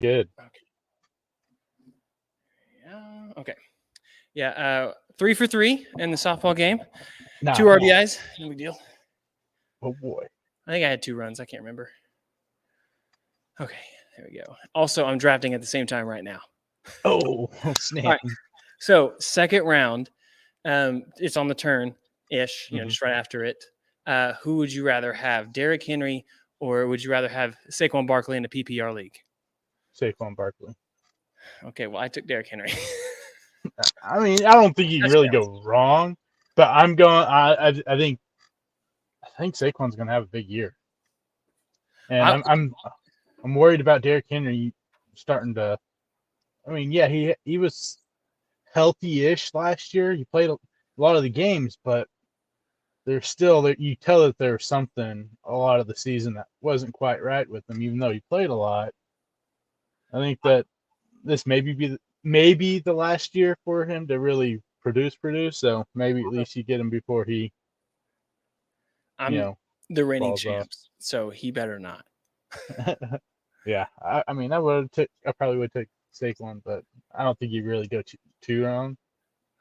Good. Okay. Yeah. Okay. Yeah. 3 for 3 in the softball game. Nah. 2 RBIs. No big deal. Oh boy. I think I had 2 runs. I can't remember. Okay. There we go. Also, I'm drafting at the same time right now. Oh snap. All right. So second round, it's on the turn ish. Just right after it. Who would you rather have, Derrick Henry, or would you rather have Saquon Barkley in the PPR league? Saquon Barkley. Okay. Well, I took Derrick Henry. I mean, I don't think you can really go wrong, but I'm going. I think Saquon's going to have a big year, and I'm worried about Derrick Henry starting to. I mean, yeah, he was healthy-ish last year. He played a lot of the games, but there's still you tell that there's something a lot of the season that wasn't quite right with him, even though he played a lot. I think that this maybe the last year for him to really produce. So maybe at least you get him before he, I'm the reigning falls off. champs, so he better not. Yeah, I mean, I probably would take Saquon, but I don't think you really go too wrong.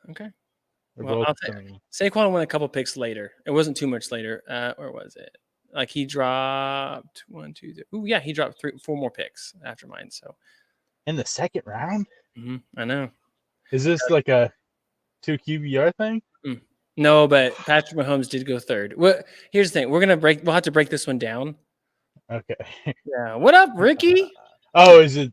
Okay. They're Well, both, Saquon went a couple picks later. It wasn't too much later. Or was it? Like he dropped 1, 2, 3. Ooh, yeah, he dropped 4 more picks after mine. So in the second round. I know. Is this like a 2 QBR thing? No, but Patrick Mahomes did go third. Well, here's the thing: we'll have to break this one down. Okay. Yeah. What up, Ricky? Oh, is it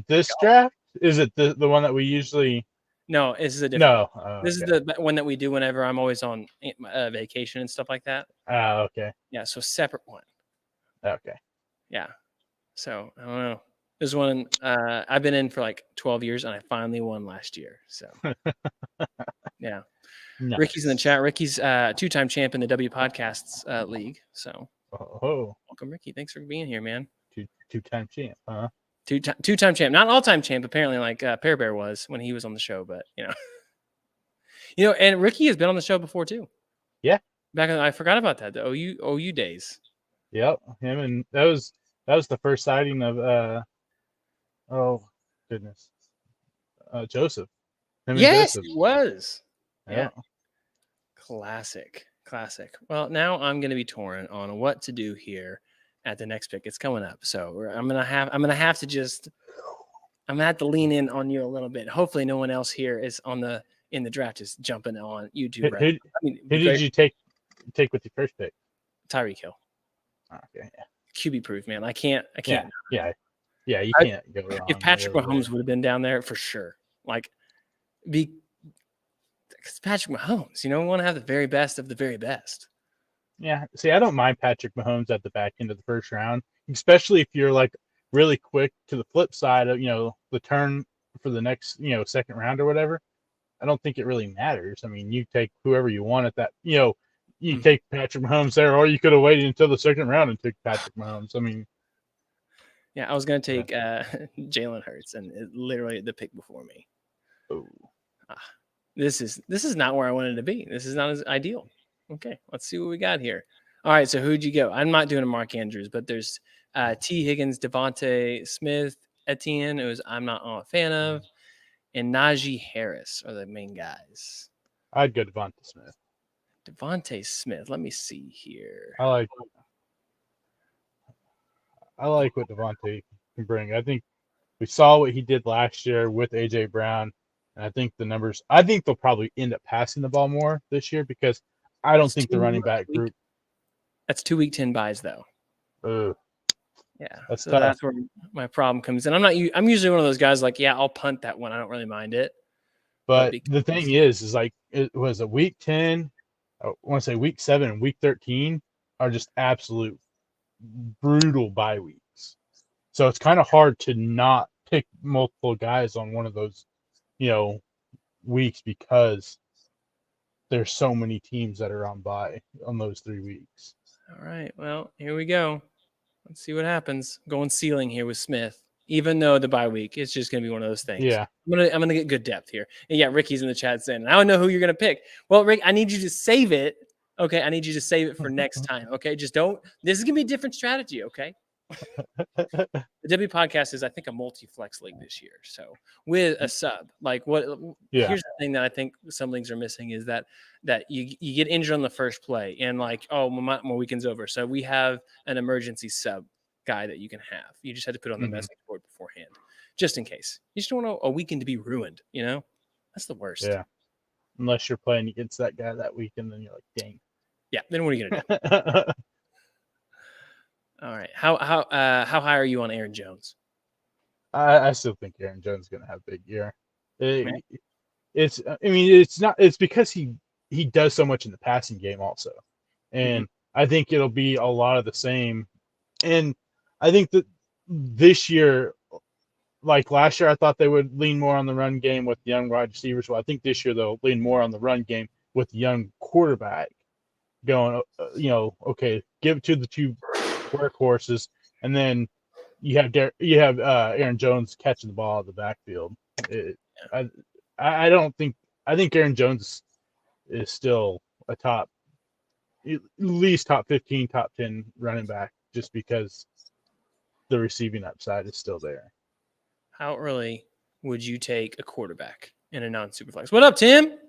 this draft? Is it the one that we usually? No, this is a different. No, this is the one that we do whenever I'm always on vacation and stuff like that. Oh, okay. Yeah, so separate one. Okay. Yeah. So I don't know. This one I've been in for like 12 years, and I finally won last year. So yeah. Nice. Ricky's in the chat. Ricky's 2-time champ in the W Podcasts league. So welcome, Ricky. Thanks for being here, man. Two-time champ, huh? Two-time champ, not all-time champ. Apparently, like Pear Bear was when he was on the show, but and Ricky has been on the show before too. Yeah, I forgot about that. The OU days. Yep, him, and that was the first sighting of oh goodness, Joseph. Yes, it was. Yeah. Classic. Well, now I'm going to be torn on what to do here at the next pick. It's coming up, so I'm gonna have to lean in on you a little bit. Hopefully, no one else here is in the draft is jumping on YouTube. Who did you take with your first pick? Tyreek Hill. Okay, yeah. QB proof, man. I can't. Yeah. You can't go wrong. If Patrick Mahomes would have been down there for sure, because Patrick Mahomes, we want to have the very best of the very best. Yeah. See, I don't mind Patrick Mahomes at the back end of the first round, especially if you're like really quick to the flip side of the turn for the next second round or whatever. I don't think it really matters. I mean, you take whoever you want at that. You take Patrick Mahomes there, or you could have waited until the second round and took Patrick Mahomes. I mean, yeah, I was going to take Jalen Hurts, and literally the pick before me. Oh, this is not where I wanted to be. This is not as ideal. Okay, let's see what we got here. All right, so who'd you go? I'm not doing a Mark Andrews, but there's T. Higgins, Devontae Smith, Etienne, who I'm not a fan of, and Najee Harris are the main guys. I'd go Devontae Smith. Devontae Smith. Let me see here. I like what Devontae can bring. I think we saw what he did last year with A.J. Brown, and I think they'll probably end up passing the ball more this year because I don't think the running back group. That's 2 week 10 buys though. Yeah, that's so tough. That's where my problem comes in. I'm usually one of those guys like, yeah, I'll punt that one. I don't really mind it. But the thing is like it was a week 10. I want to say week 7 and week 13 are just absolute brutal bye weeks. So it's kind of hard to not pick multiple guys on one of those, weeks because there's so many teams that are on bye on those 3 weeks. All right. Well, here we go. Let's see what happens. Going ceiling here with Smith. Even though the bye week, it's just going to be one of those things. Yeah. I'm gonna get good depth here. And yeah, Ricky's in the chat saying, I don't know who you're going to pick. Well, Rick, I need you to save it. Okay, I need you to save it for next time. Okay, this is going to be a different strategy, okay? The W podcast is, I think, a multi-flex league this year. So with a sub, like here's the thing that I think some leagues are missing is that you get injured on the first play and like, oh, my weekend's over. So we have an emergency sub guy that you can have. You just had to put on the message board beforehand, just in case. You just don't want a weekend to be ruined, you know? That's the worst. Yeah. Unless you're playing against that guy that weekend, then you're like, dang. Yeah, then what are you gonna do? All right. How high are you on Aaron Jones? I still think Aaron Jones is going to have a big year. It's because he does so much in the passing game also. And I think it'll be a lot of the same. And I think that this year, like last year, I thought they would lean more on the run game with young wide receivers. Well, I think this year they'll lean more on the run game with the young quarterback going, okay, give it to the two workhorses, and then you have Aaron Jones catching the ball out of the backfield. I think Aaron Jones is still a at least top 15, top 10 running back, just because the receiving upside is still there. How early would you take a quarterback in a non-superflex? What up, Tim?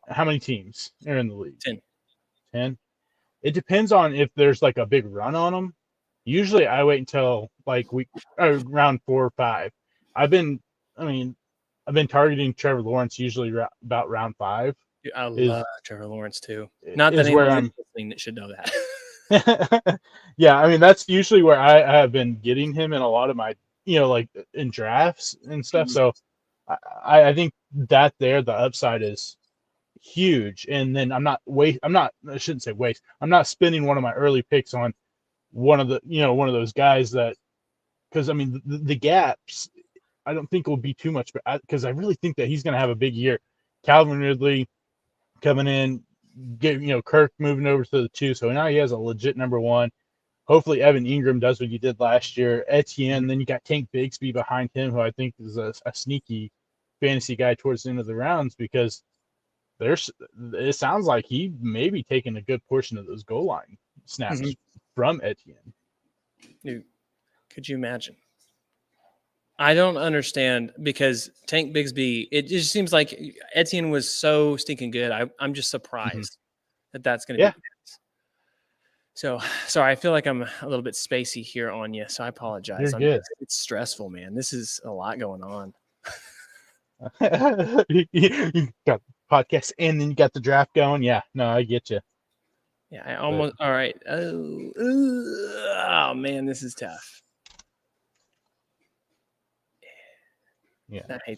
How many teams are in the league? 10. It depends on if there's like a big run on them. Usually I wait until like round 4 or 5. I've been targeting Trevor Lawrence usually about round 5. Dude, I love Trevor Lawrence too. Not that anyone listening that should know that. Yeah, I mean that's usually where I have been getting him in a lot of my, like in drafts and stuff. So I think that the upside is huge. And then I shouldn't say waste. I'm not spending one of my early picks on one of those guys that, because I mean the gaps I don't think will be too much, but because I really think that he's going to have a big year. Calvin Ridley coming in, Kirk moving over to the 2, so now he has a legit number 1. Hopefully Evan Ingram does what he did last year. Etienne, then you got Tank Bigsby behind him, who I think is a sneaky fantasy guy towards the end of the rounds, because it sounds like he may be taking a good portion of those goal line snaps from Etienne. Dude, could you imagine? I don't understand, because Tank Bigsby, it just seems like Etienne was so stinking good. I'm just surprised that that's going to be the case. So, sorry, I feel like I'm a little bit spacey here on you, so I apologize. You're good. It's stressful, man. This is a lot going on. You got podcast and then you got the draft going. Yeah, no, I get you. Yeah, all right. Oh man, this is tough. Yeah, I hate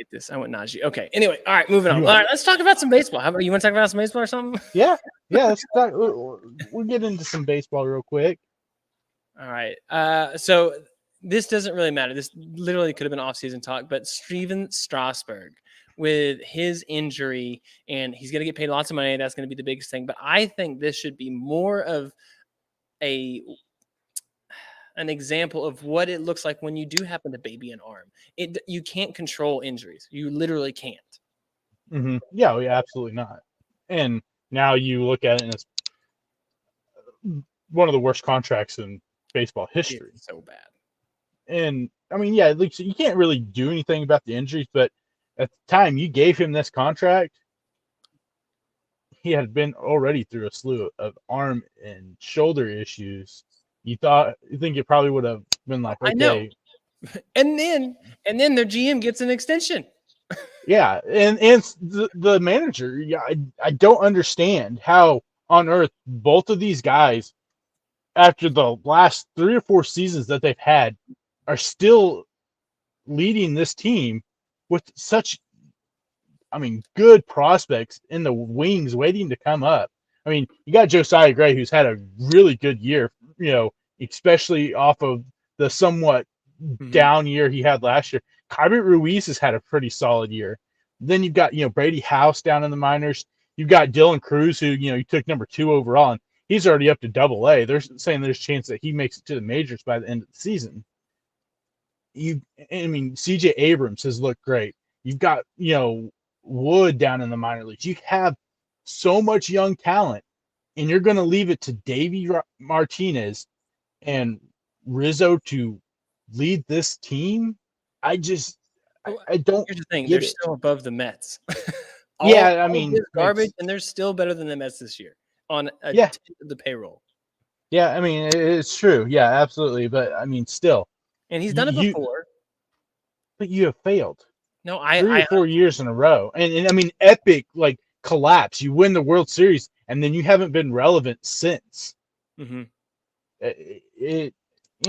this. I went Najee. Okay. Anyway, all right, moving on. All right, let's talk about some baseball. How about you want to talk about some baseball or something? Yeah. Let's talk. We'll get into some baseball real quick. All right. So this doesn't really matter. This literally could have been off-season talk, but Steven Strasburg with his injury, and he's going to get paid lots of money. That's going to be the biggest thing. But I think this should be more of an example of what it looks like when you do happen to baby an arm. You can't control injuries. You literally can't. Mm-hmm. Yeah, absolutely not. And now you look at it, and it's one of the worst contracts in baseball history. It's so bad. And I mean, yeah, like, so you can't really do anything about the injuries, but at the time you gave him this contract, he had been already through a slew of arm and shoulder issues. You think it probably would have been like, okay. I know. And then their GM gets an extension. Yeah, and the manager, yeah, I don't understand how on earth both of these guys, after the last 3 or 4 seasons that they've had, are still leading this team with such, good prospects in the wings waiting to come up. I mean, you got Josiah Gray, who's had a really good year, especially off of the somewhat down year he had last year. Kyrie Ruiz has had a pretty solid year. Then you've got, Brady House down in the minors. You've got Dylan Cruz, who, he took number 2 overall, and he's already up to AA. They're saying there's a chance that he makes it to the majors by the end of the season. CJ Abrams has looked great. You've got, Wood down in the minor leagues. You have so much young talent, and you're going to leave it to Davey Martinez and Rizzo to lead this team, I just Well, I don't here's the thing: get they're it. still above the Mets. Yeah, I All mean, this garbage, and they're still better than the Mets this year on a yeah, tenth of the payroll. yeah. I mean, it's true. Yeah, absolutely. But I mean, still, And he's done it you before. but you have failed No, 3 or 4 years in a row, and I mean, epic like collapse. You win the World Series, and then you haven't been relevant since. mm-hmm. It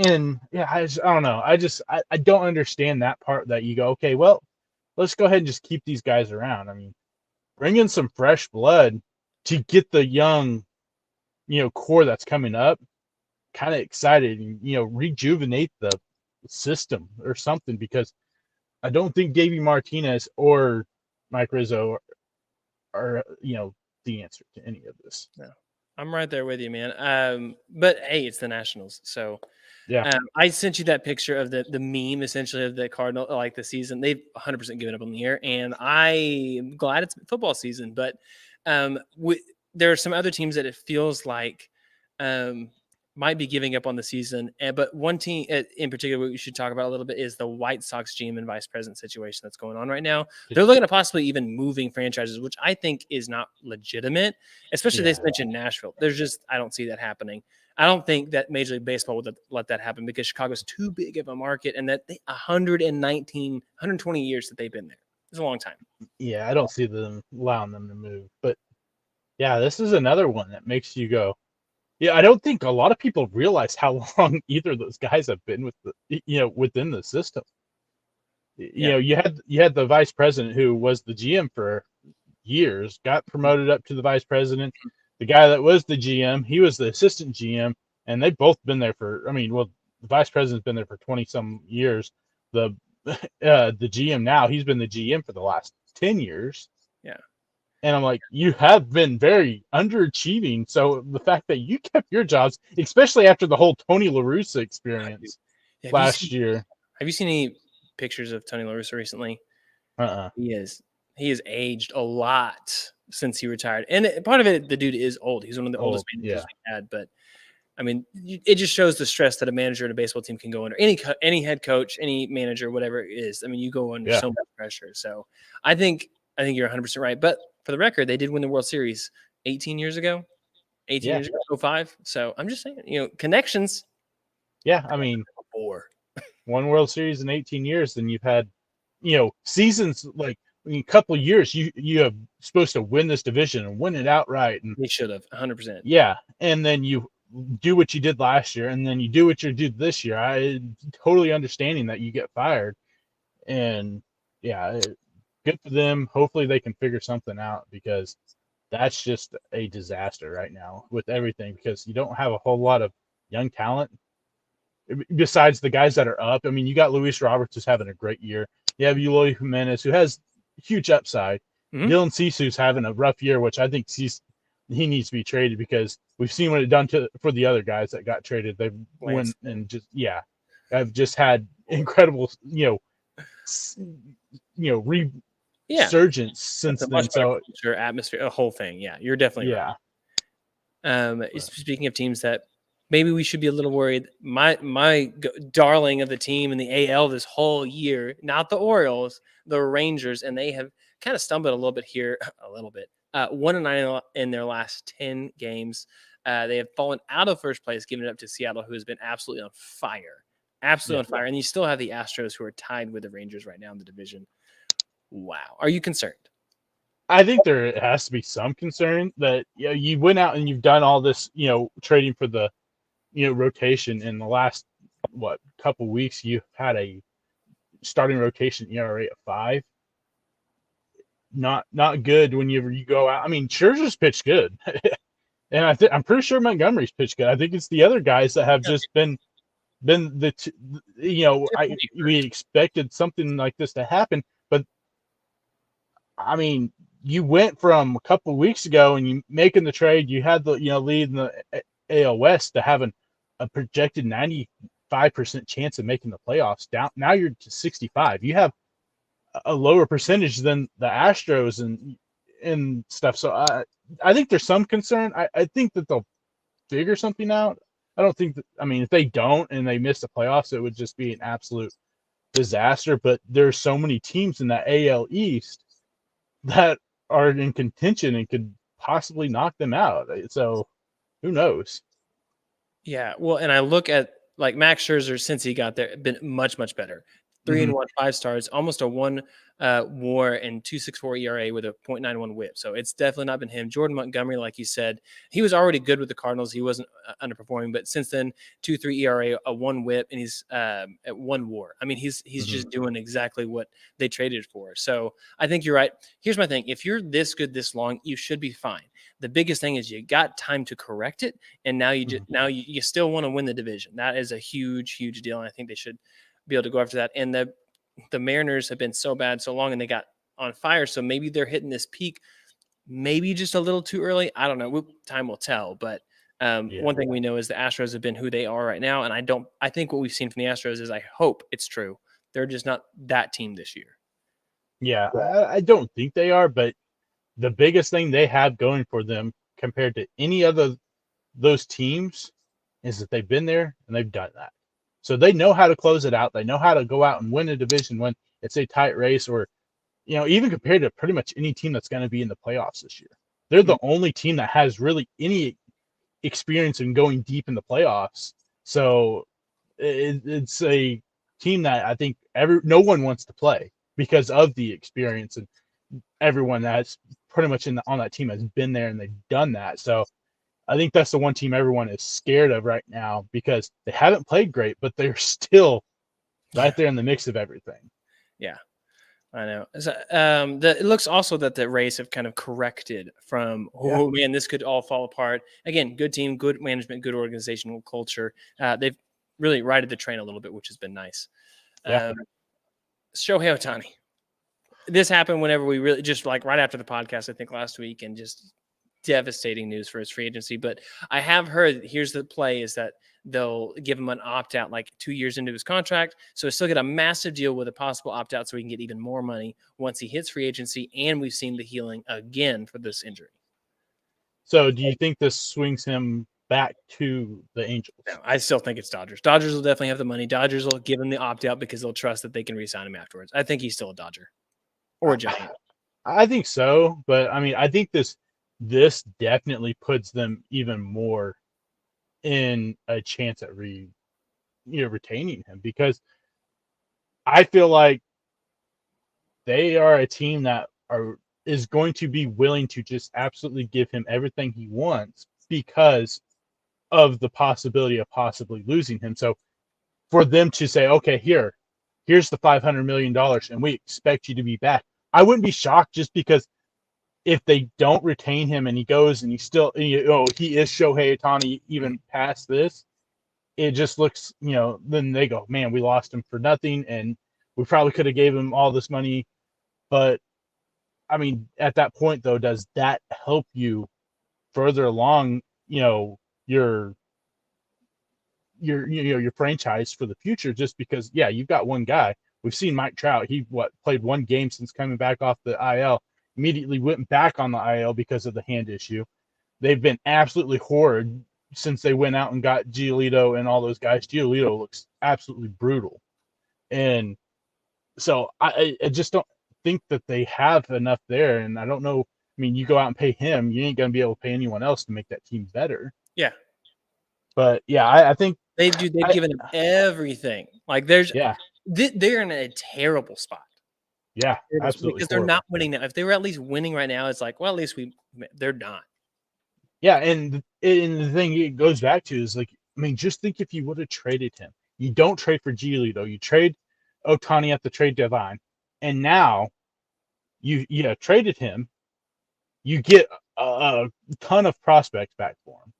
and yeah, I don't know. I don't understand that part that you go, okay, well, let's go ahead and just keep these guys around. I mean, bring in some fresh blood to get the young, core that's coming up kind of excited and, rejuvenate the system or something, because I don't think Davey Martinez or Mike Rizzo are the answer to any of this. No, I'm right there with you, man. But hey, it's the Nationals, so Yeah. I sent you that picture of the meme essentially of the Cardinal, like the season. They've 100% given up on the year, and I'm glad it's football season. But there are some other teams that it feels like might be giving up on the season. But one team in particular we should talk about a little bit is the White Sox GM and vice president situation that's going on right now. They're looking at possibly even moving franchises, which I think is not legitimate, especially they mentioned Nashville. I don't see that happening. I don't think that Major League Baseball would let that happen because Chicago's too big of a market, and that 120 years that they've been there. It's a long time. Yeah, I don't see them allowing them to move. But yeah, this is another one that makes you go, yeah, I don't think a lot of people realize how long either of those guys have been with within the system. You had the vice president who was the GM for years, got promoted up to the vice president. The guy that was the GM, he was the assistant GM, and they've both been there for. I mean, well, the vice president's been there for 20 some years. The GM now, he's been the GM for the last 10 years. Yeah. And I'm like, you have been very underachieving. So the fact that you kept your jobs, especially after the whole Tony La Russa experience last year. Have you seen any pictures of Tony La Russa recently? He has aged a lot since he retired. And part of it, the dude is old. He's one of the oldest managers we had. But I mean, it just shows the stress that a manager and a baseball team can go under. Any head coach, any manager, whatever it is. I mean, you go under so much pressure. So I think you're 100% right. But for the record, they did win the World Series 18 years ago. 18 years ago, 05. So I'm just saying, connections. Yeah, I mean, one World Series in 18 years, then you've had, seasons like a couple of years. You have supposed to win this division and win it outright, and they should have 100%. Yeah, and then you do what you did last year, and then you do what you did this year. I totally understanding that you get fired, and yeah, good for them. Hopefully they can figure something out, because that's just a disaster right now with everything, because you don't have a whole lot of young talent besides the guys that are up. I mean, you got Luis Roberts who's having a great year. You have Eloy Jimenez who has huge upside. Dylan Cisu's having a rough year, which I think he needs to be traded, because we've seen what it done for the other guys that got traded. They've won and have just had incredible resurgence since then. So your atmosphere, a whole thing. Yeah, you're definitely right. Speaking of teams that maybe we should be a little worried, my darling of the team in the AL this whole year, not the Orioles, the Rangers, and they have kind of stumbled a little bit here, 1-9 in their last 10 games. They have fallen out of first place, giving it up to Seattle, who has been absolutely on fire. On fire. And you still have the Astros, who are tied with the Rangers right now in the division. Wow. Are you concerned? I think there has to be some concern that you went out and you've done all this, trading for the, rotation. In the last couple weeks, you've had a starting rotation ERA of 5. Not good whenever you go out. I mean, Scherzer's pitched good, and I'm pretty sure Montgomery's pitched good. I think it's the other guys that have just been we expected something like this to happen, but I mean, you went from a couple of weeks ago and you making the trade, you had the lead in the AL West to having a projected 95% chance of making the playoffs. Down now you're to 65. You have a lower percentage than the Astros and stuff. So I think there's some concern. I think that they'll figure something out. I don't think that, I mean, if they don't and they miss the playoffs, it would just be an absolute disaster. But there's so many teams in that AL East that are in contention and could possibly knock them out. So who knows? Yeah, well, and I look at like Max Scherzer since he got there, been much better. 3-1, 5 starts, almost a 1 WAR and 2.64 ERA with a .91 WHIP. So it's definitely not been him. Jordan Montgomery, like you said, he was already good with the Cardinals. He wasn't underperforming, but since then, 2.3 ERA, a 1 WHIP, and he's at 1 WAR. I mean, he's just doing exactly what they traded for. So I think you're right. Here's my thing: if you're this good this long, you should be fine. The biggest thing is you got time to correct it, and now you still want to win the division. That is a huge deal, and I think they should be able to go after that. And the Mariners have been so bad so long, and they got on fire. So maybe they're hitting this peak, maybe just a little too early. I don't know. Time will tell. But one thing we know is the Astros have been who they are right now. And I think what we've seen from the Astros is, I hope it's true, they're just not that team this year. Yeah, I don't think they are, but the biggest thing they have going for them compared to any other those teams is that they've been there and they've done that. So they know how to close it out. They know how to go out and win a division when it's a tight race, or, even compared to pretty much any team that's going to be in the playoffs this year. They're the only team that has really any experience in going deep in the playoffs. So it's a team that I think no one wants to play because of the experience, and everyone that's pretty much on that team has been there and they've done that. So I think that's the one team everyone is scared of right now because they haven't played great, but they're still right there in the mix of everything. Yeah, I know. So, it looks also that the Rays have kind of corrected from, man, this could all fall apart. Again, good team, good management, good organizational culture. They've really righted the train a little bit, which has been nice. Yeah. Shohei Ohtani. This happened whenever we really just like right after the podcast, I think last week, and just devastating news for his free agency. But I have heard, here's the play, is that they'll give him an opt-out like 2 years into his contract. So he'll still get a massive deal with a possible opt-out so he can get even more money once he hits free agency. And we've seen the healing again for this injury. So do you think this swings him back to the Angels? No, I still think it's Dodgers. Dodgers will definitely have the money. Dodgers will give him the opt-out because they'll trust that they can re-sign him afterwards. I think he's still a Dodger or a Giant. I think so, but I mean, I think this definitely puts them even more in a chance at retaining him, because I feel like they are a team that is going to be willing to just absolutely give him everything he wants because of the possibility of possibly losing him. So for them to say, okay, here's the $500 million and we expect you to be back, I wouldn't be shocked, just because if they don't retain him and he goes and he is Shohei Ohtani even past this, it just looks, then they go, man, we lost him for nothing, and we probably could have gave him all this money. But I mean, at that point though, does that help you further along, your franchise for the future? Just because, you've got one guy. We've seen Mike Trout. He played one game since coming back off the IL. Immediately went back on the IL because of the hand issue. They've been absolutely horrid since they went out and got Giolito and all those guys. Giolito looks absolutely brutal. And so I just don't think that they have enough there. And I don't know. I mean, you go out and pay him, you ain't going to be able to pay anyone else to make that team better. Yeah. But I think they've given him everything. Like they're in a terrible spot. Yeah, absolutely. Because they're not winning now. If they were at least winning right now, it's like, well, at least they're not. Yeah, and the thing it goes back to is, like, I mean, just think if you would have traded him. You don't trade for Giolito. You trade Ohtani at the trade deadline, and now you traded him. You get a ton of prospects back for him.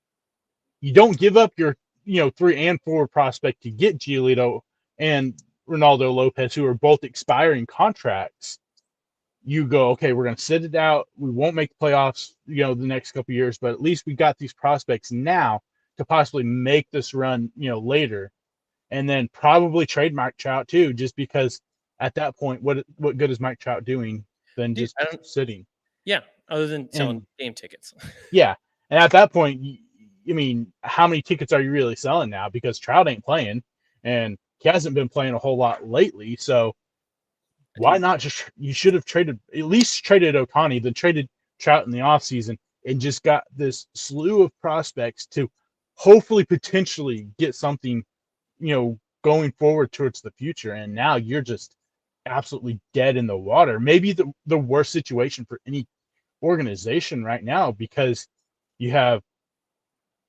You don't give up your 3 and 4 prospect to get Giolito and Ronaldo Lopez, who are both expiring contracts. You go, okay, we're going to sit it out. We won't make the playoffs, the next couple of years, but at least we got these prospects now to possibly make this run, later. And then probably trade Mike Trout too, just because at that point, what good is Mike Trout doing than just sitting? Yeah, other than selling game tickets. Yeah, and at that point, I mean, how many tickets are you really selling now? Because Trout ain't playing, and he hasn't been playing a whole lot lately. So why not just? You should have at least traded Ohtani, then traded Trout in the offseason, and just got this slew of prospects to hopefully potentially get something, going forward towards the future. And now you're just absolutely dead in the water. Maybe the worst situation for any organization right now, because you have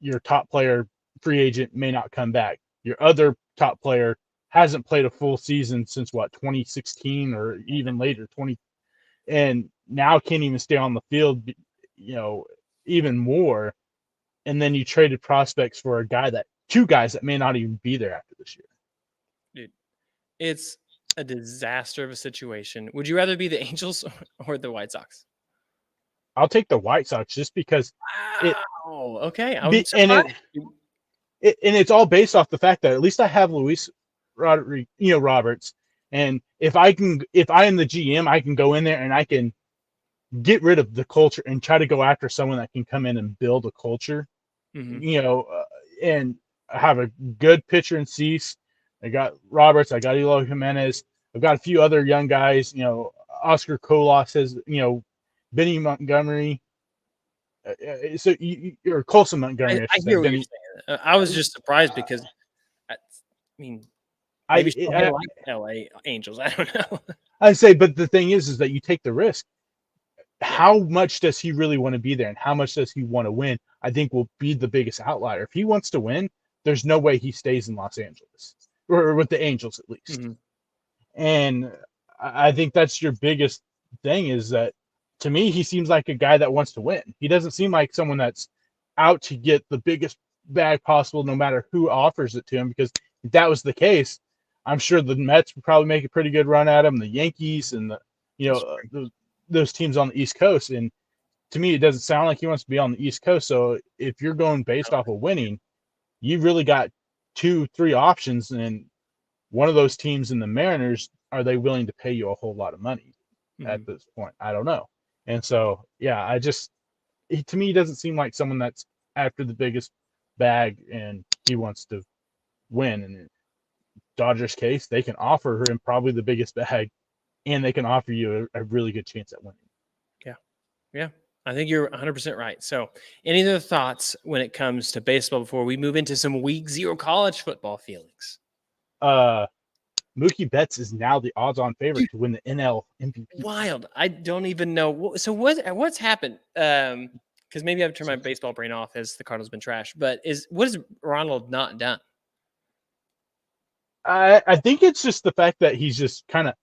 your top player free agent may not come back. Your other top player hasn't played a full season since 2016 or even later 20, and now can't even stay on the field, even more. And then you traded prospects for two guys that may not even be there after this year. Dude, it's a disaster of a situation. Would you rather be the Angels or the White Sox? I'll take the White Sox just because okay. And it's all based off the fact that at least I have Luis Roberts, and if I am the GM, I can go in there and I can get rid of the culture and try to go after someone that can come in and build a culture, and I have a good pitcher in Cease. I got Roberts, I got Eloy Jimenez, I've got a few other young guys, Oscar Colas has, Benny Montgomery. So you're Colson Montgomery. I hear what you're saying. I was just surprised because, maybe I like LA Angels. I don't know. I'd say, but the thing is that you take the risk. How much does he really want to be there, and how much does he want to win? I think will be the biggest outlier. If he wants to win, there's no way he stays in Los Angeles, or with the Angels at least. Mm-hmm. And I think that's your biggest thing, is that, to me, he seems like a guy that wants to win. He doesn't seem like someone that's out to get the biggest bag possible, no matter who offers it to him. Because if that was the case, I'm sure the Mets would probably make a pretty good run at him, the Yankees, and those teams on the East Coast. And to me, it doesn't sound like he wants to be on the East Coast. So if you're going based off of winning, you've really got 2-3 options, and one of those teams in the Mariners, are they willing to pay you a whole lot of money at this point? I don't know. And so, yeah, to me, he doesn't seem like someone that's after the biggest bag and he wants to win. And in Dodgers case, they can offer him probably the biggest bag, and they can offer you a really good chance at winning. Yeah. I think you're 100% right. So any other thoughts when it comes to baseball before we move into some week 0 college football feelings? Mookie Betts is now the odds-on favorite to win the NL MVP. Wild. I don't even know. So what's happened? Because maybe I've turned my baseball brain off as the Cardinals been trashed. But what has Ronald not done? I think it's just the fact that he's just kind of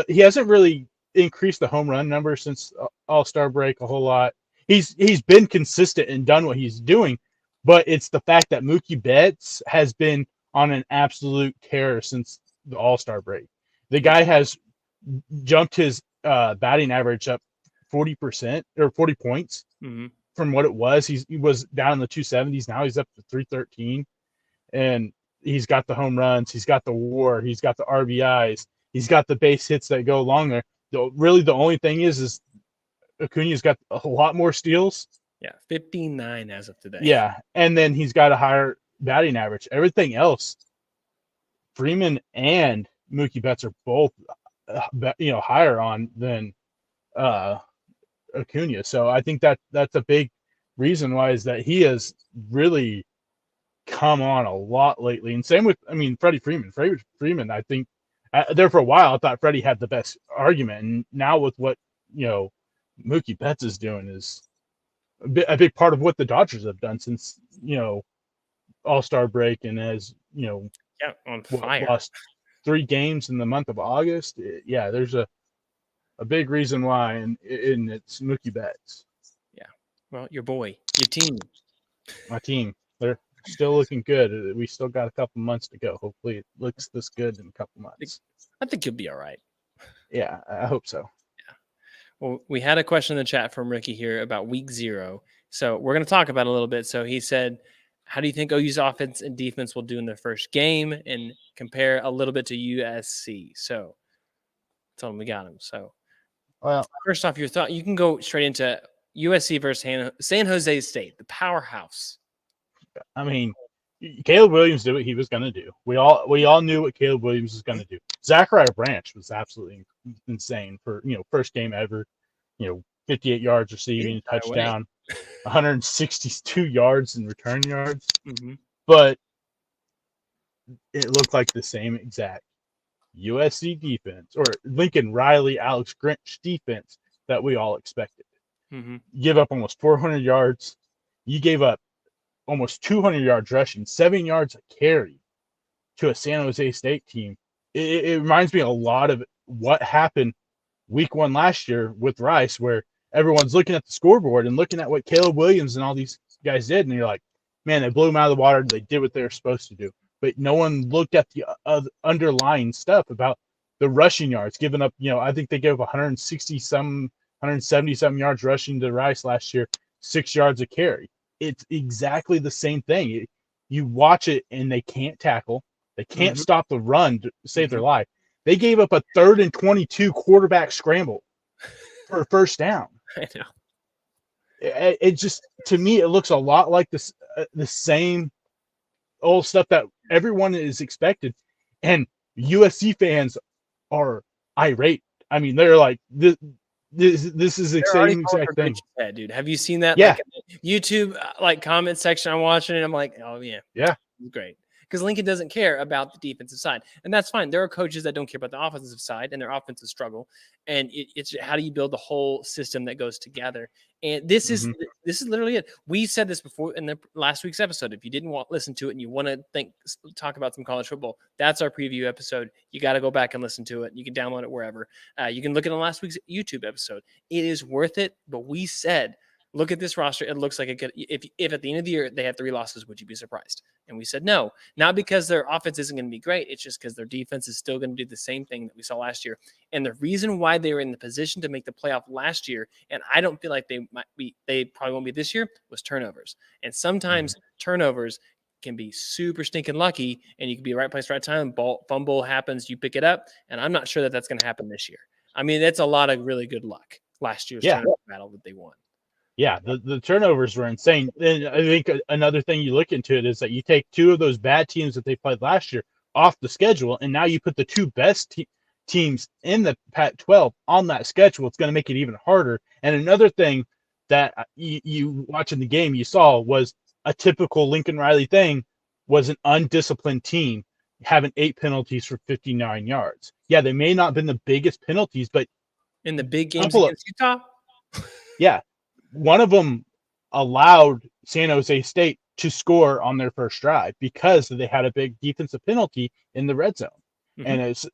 he hasn't really increased the home run number since All-Star break a whole lot. He's been consistent and done what he's doing, but it's the fact that Mookie Betts has been on an absolute tear since the All-Star break. The guy has jumped his batting average up 40% or 40 points from what it was. He was down in the 270s. Now he's up to 313, and he's got the home runs. He's got the WAR. He's got the RBIs. He's got the base hits that go along there. Really, the only thing is Acuna's got a lot more steals. Yeah, 59 as of today. Yeah, and then he's got a higher batting average. Everything else, Freeman and Mookie Betts are both, higher on than Acuna. So I think that's a big reason why, is that he has really come on a lot lately. And same with, Freddie Freeman. Freddie Freeman, I think, there for a while, I thought Freddie had the best argument. And now with what, Mookie Betts is doing is a big part of what the Dodgers have done since, All-Star break, and has, on fire. Lost 3 games in the month of August. Yeah, there's a big reason why, and it's Mookie Betts. Yeah. Well, your boy, your team. My team. They're still looking good. We still got a couple months to go. Hopefully it looks this good in a couple months. I think you'll be all right. Yeah, I hope so. Yeah. Well, we had a question in the chat from Ricky here about week 0. So we're going to talk about it a little bit. So he said, how do you think OU's offense and defense will do in their first game, and compare a little bit to USC? So tell him we got him. So, well, first off, your thought, you can go straight into USC versus San Jose State, the powerhouse. I mean, Caleb Williams did what he was going to do. We all knew what Caleb Williams was going to do. Zachariah Branch was absolutely insane for first game ever. 58 yards receiving, touchdown, 162 yards in return yards. Mm-hmm. But it looked like the same exact USC defense or Lincoln Riley, Alex Grinch defense that we all expected. Mm-hmm. You give up almost 400 yards. You gave up almost 200 yards rushing, 7 yards a carry to a San Jose State team. It reminds me a lot of what happened week 1 last year with Rice, where everyone's looking at the scoreboard and looking at what Caleb Williams and all these guys did, and you're like, man, they blew them out of the water. They did what they were supposed to do. But no one looked at the underlying stuff about the rushing yards, giving up, I think they gave 170-some yards rushing to Rice last year, 6 yards a carry. It's exactly the same thing. You watch it, and they can't tackle. They can't stop the run to save their life. They gave up a 3rd and 22 quarterback scramble for a first down. I know. It just, to me, it looks a lot like the same old stuff that everyone is expected. And USC fans are irate. I mean, they're like, this is the same exact thing. Head, dude. Have you seen that? Yeah. Like, YouTube comment section. I'm watching it. I'm like, oh yeah, great. Because Lincoln doesn't care about the defensive side, and that's fine. There are coaches that don't care about the offensive side and their offensive struggle, and it's how do you build the whole system that goes together. And this is literally it. We said this before in the last week's episode. If you didn't listen to it and you want to talk about some college football, that's our preview episode. You got to go back and listen to it. You can download it wherever. You can look at last week's YouTube episode. It is worth it. But we said, look at this roster. It looks like it could. If at the end of the year they have 3 losses, would you be surprised? And we said no, not because their offense isn't going to be great. It's just because their defense is still going to do the same thing that we saw last year. And the reason why they were in the position to make the playoff last year, and I don't feel like they probably won't be this year, was turnovers. And sometimes turnovers can be super stinking lucky, and you can be right place, right time. Fumble happens, you pick it up, and I'm not sure that that's going to happen this year. I mean, that's a lot of really good luck. Last year's turnover battle that they won. Yeah, the turnovers were insane. And I think another thing you look into it is that you take 2 of those bad teams that they played last year off the schedule, and now you put the 2 best teams in the Pac-12 on that schedule. It's going to make it even harder. And another thing that you watching the game you saw was a typical Lincoln Riley thing, was an undisciplined team having 8 penalties for 59 yards. Yeah, they may not have been the biggest penalties, but in the big games against Utah? Yeah. One of them allowed San Jose State to score on their first drive because they had a big defensive penalty in the red zone, and it's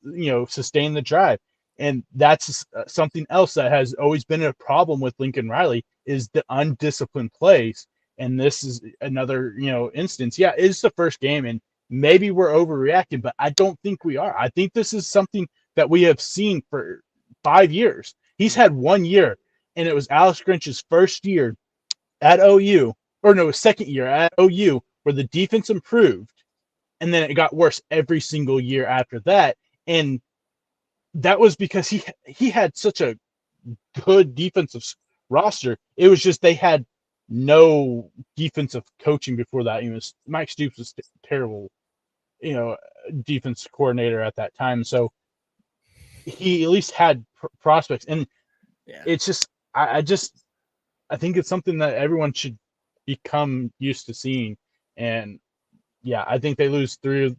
sustained the drive. And that's something else that has always been a problem with Lincoln Riley, is the undisciplined plays. And this is another instance. Yeah, it's the first game, and maybe we're overreacting, but I don't think we are. I think this is something that we have seen for 5 years. He's had 1 year. And it was Alex Grinch's first year at OU, or no, his second year at OU, where the defense improved, and then it got worse every single year after that. And that was because he had such a good defensive roster. It was just they had no defensive coaching before that. Mike Stoops was terrible, defense coordinator at that time. So he at least had prospects, and it's just. I think it's something that everyone should become used to seeing. And yeah, I think they lose 3,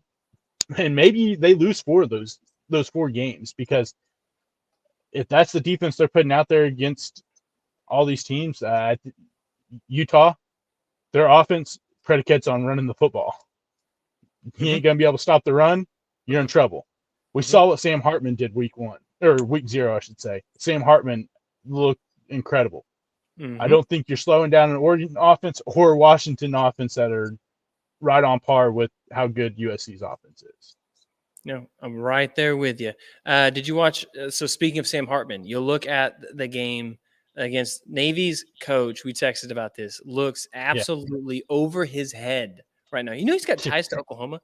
and maybe they lose 4 of those 4 games, because if that's the defense they're putting out there against all these teams, Utah, their offense predicates on running the football. You ain't going to be able to stop the run, you're in trouble. We saw what Sam Hartman did week 0, I should say. Sam Hartman looked incredible. I don't think you're slowing down an Oregon offense or Washington offense that are right on par with how good USC's offense is. No, I'm right there with you. Did you watch? So speaking of Sam Hartman, you'll look at the game against Navy's coach. We texted about this. Looks absolutely over his head right now. He's got ties to Oklahoma.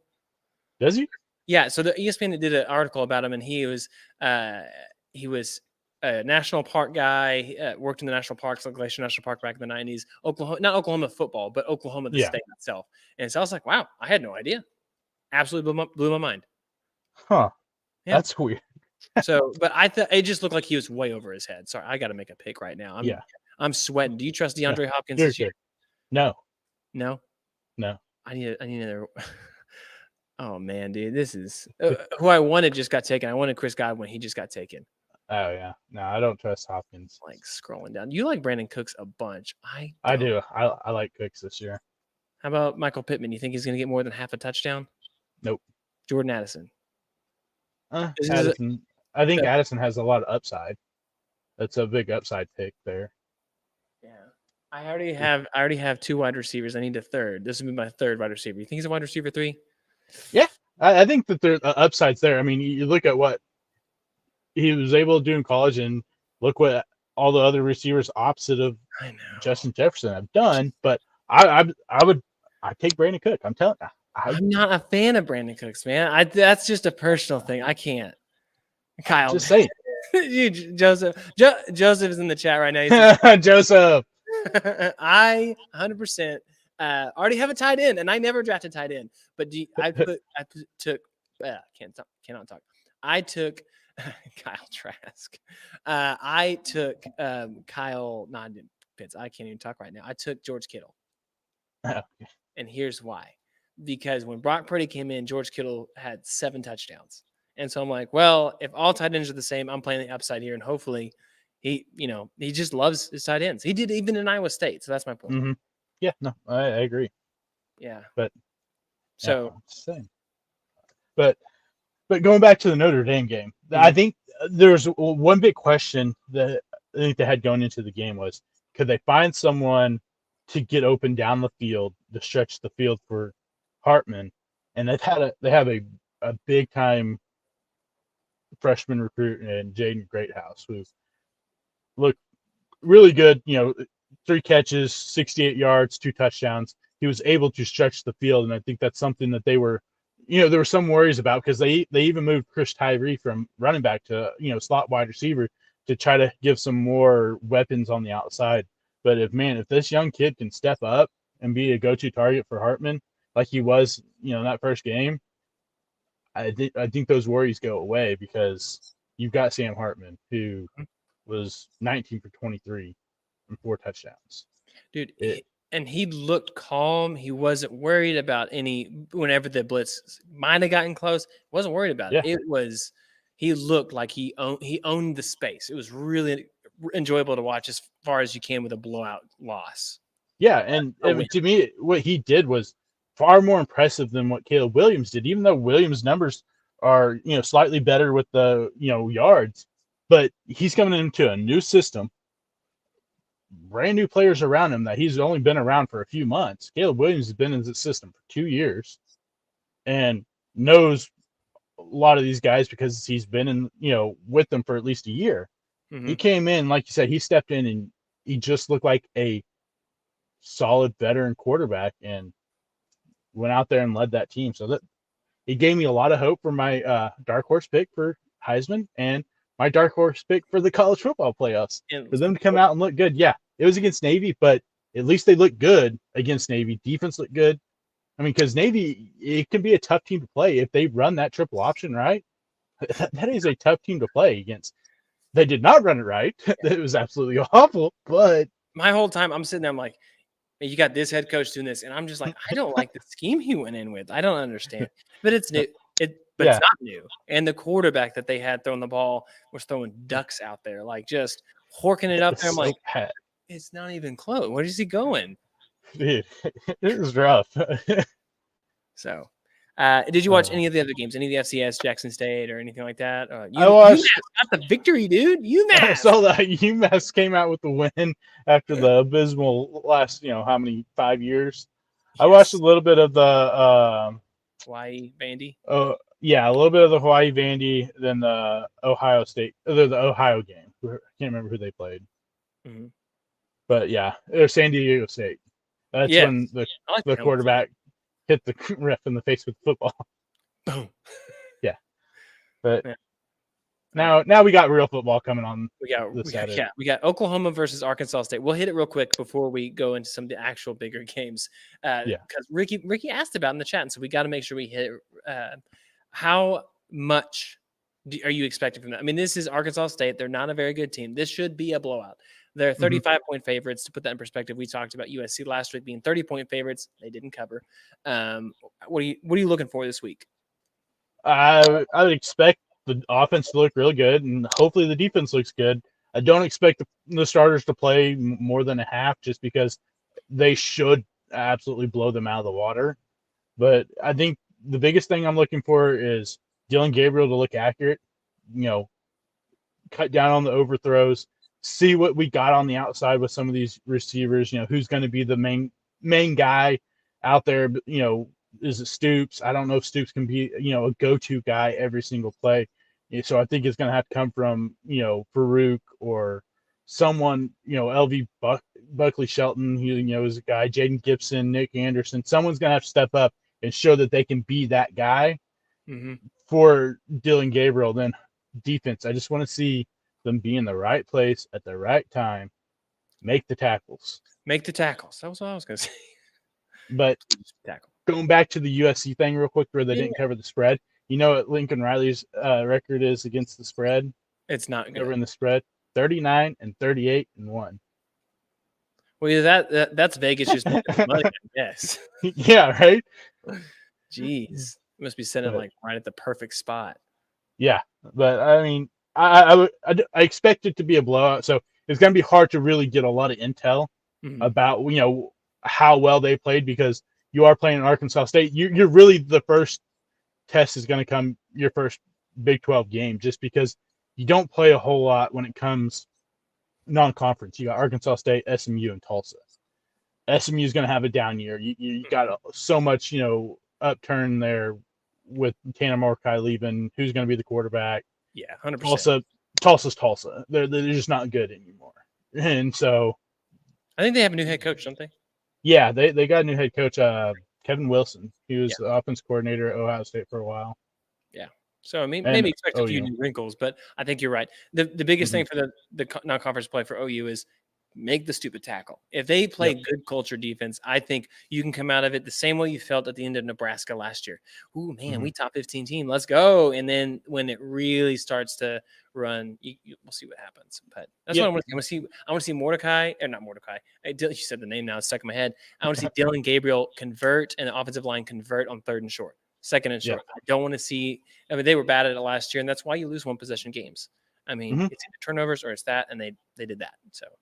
Does he? Yeah. So the ESPN did an article about him, and he was a national park guy, worked in the national parks, like Glacier National Park back in the 90s. Oklahoma, not Oklahoma football, but Oklahoma, the state itself. And so I was like, wow, I had no idea. Absolutely blew my mind. Huh. Yeah. That's weird. So, but I thought it just looked like he was way over his head. Sorry, I got to make a pick right now. I'm sweating. Do you trust DeAndre Hopkins this year? No. No. I need another. Oh man, dude, this is who I wanted just got taken. I wanted Chris Godwin. He just got taken. Oh yeah, no, I don't trust Hopkins. Like scrolling down, you like Brandon Cooks a bunch. I do. I like Cooks this year. How about Michael Pittman? You think he's going to get more than half a touchdown? Nope. Jordan Addison. Addison. I think Addison has a lot of upside. That's a big upside pick there. Yeah. I already have 2 wide receivers. I need a third. This will be my third wide receiver. You think he's a wide receiver 3? Yeah. I think that the upside's there. I mean, you look at what he was able to do in college, and look what all the other receivers opposite of Justin Jefferson have done. But I'd take Brandon Cook. I'm telling you. I'm not a fan of Brandon Cooks, man. That's just a personal thing. I can't. Kyle, just say Joseph is in the chat right now. Joseph. I 100% already have a tight end, and I never drafted tight end. But cannot talk. I took Kyle Trask. I took Kyle. No, I didn't. Pitts. I can't even talk right now. I took George Kittle, and here's why. Because when Brock Purdy came in, George Kittle had 7 touchdowns. And so I'm like, well, if all tight ends are the same, I'm playing the upside here. And hopefully he just loves his tight ends. He did even in Iowa State. So that's my point. Mm-hmm. Yeah, no, I agree. Yeah. But so same. But going back to the Notre Dame game, I think there's one big question that I think they had going into the game was, could they find someone to get open down the field, to stretch the field for Hartman? And they have a big time freshman recruit in Jaden Greathouse, who looked really good. 3 catches, 68 yards, 2 touchdowns. He was able to stretch the field, and I think that's something that they were, there were some worries about, because they even moved Chris Tyree from running back to slot wide receiver to try to give some more weapons on the outside. But if this young kid can step up and be a go-to target for Hartman like he was, in that first game, I think those worries go away, because you've got Sam Hartman, who was 19 for 23 and 4 touchdowns. Dude, and he looked calm. He wasn't worried about whenever the blitz might have gotten close, wasn't worried about it. He looked like he owned the space. It was really enjoyable to watch as far as you can with a blowout loss. Yeah, and to me, what he did was far more impressive than what Caleb Williams did, even though Williams' numbers are, slightly better with the, yards. But he's coming into a new system, brand new players around him that he's only been around for a few months. Caleb Williams has been in the system for 2 years and knows a lot of these guys because he's been in, with them for at least a year. Mm-hmm. He came in, like you said, he stepped in and he just looked like a solid veteran quarterback and went out there and led that team. So that it gave me a lot of hope for my dark horse pick for Heisman and my dark horse pick for the college football playoffs. For them to come out and look good. Yeah, it was against Navy, but at least they looked good against Navy. Defense looked good. I mean, because Navy, it can be a tough team to play if they run that triple option right. That is a tough team to play against. They did not run it right. It was absolutely awful. But my whole time I'm sitting there, I'm like, you got this head coach doing this, and I'm just like, I don't like the scheme he went in with. I don't understand. But it's new. But it's not new. And the quarterback that they had throwing the ball was throwing ducks out there, like just horking it up there. I'm like, it's not even close. Where is he going? Dude, it was rough. So, did you watch any of the other games? Any of the FCS, Jackson State, or anything like that? I watched. UMass got the victory, dude. UMass. I saw that UMass came out with the win after the abysmal last, how many 5 years. Yes. I watched a little bit of the Hawaii Vandy. Yeah, a little bit of the Hawaii Vandy, then the Ohio State, the Ohio game. I can't remember who they played. Mm-hmm. But yeah, it was San Diego State. That's when the quarterback hit the ref in the face with the football. Boom. Yeah. But Now we got real football coming on. We got Oklahoma versus Arkansas State. We'll hit it real quick before we go into some of the actual bigger games. Because Ricky asked about in the chat, and so we got to make sure we hit it. How much are you expecting from that? I mean, this is Arkansas State. They're not a very good team. This should be a blowout. They're 35-point favorites. To put that in perspective, we talked about USC last week being 30-point favorites. They didn't cover. What are you looking for this week? I would expect the offense to look real good, and hopefully the defense looks good. I don't expect the starters to play more than a half just because they should absolutely blow them out of the water. But I think the biggest thing I'm looking for is Dylan Gabriel to look accurate, cut down on the overthrows, see what we got on the outside with some of these receivers, who's going to be the main guy out there, is it Stoops? I don't know if Stoops can be, a go-to guy every single play. So I think it's going to have to come from, Farouk or someone, LV Buckley Shelton, who, is a guy, Jaden Gibson, Nick Anderson. Someone's going to have to step up and show that they can be that guy for Dylan Gabriel. Then defense, I just want to see them be in the right place at the right time, make the tackles. Make the tackles. That was what I was going to say. But going back to the USC thing real quick where they didn't cover the spread, you know what Lincoln Riley's record is against the spread? It's not good. Covering the spread, 39-38-1. Well, that's Vegas just making money, I guess. Yeah, right? Jeez. You must be sitting like right at the perfect spot. Yeah, but I mean, I expect it to be a blowout, so it's going to be hard to really get a lot of intel about, how well they played because you are playing Arkansas State. You're really the first test is going to come your first Big 12 game just because you don't play a whole lot when it comes non-conference. You got Arkansas State, SMU, and Tulsa. SMU is going to have a down year. You got so much, upturn there with Tanner Mordecai leaving. Who's going to be the quarterback? Yeah, 100%. Tulsa's Tulsa. They're just not good anymore. And so I think they have a new head coach, don't they? Yeah, they got a new head coach, Kevin Wilson. He was the offense coordinator at Ohio State for a while. Yeah. So, I mean, maybe expect a few new wrinkles, but I think you're right. The biggest thing for the non-conference play for OU is make the stupid tackle. If they play good culture defense, I think you can come out of it the same way you felt at the end of Nebraska last year. Ooh, man, we top 15 team. Let's go. And then when it really starts to run, we'll see what happens. But that's what I want to see. I want to see Mordecai, or not Mordecai. You said the name now. It's stuck in my head. I want to see Dylan Gabriel convert and the offensive line convert on 3rd and short, 2nd and short. I don't want to see – I mean, they were bad at it last year, and that's why you lose one-possession games. I mean, it's either turnovers or it's that, and they did that. So –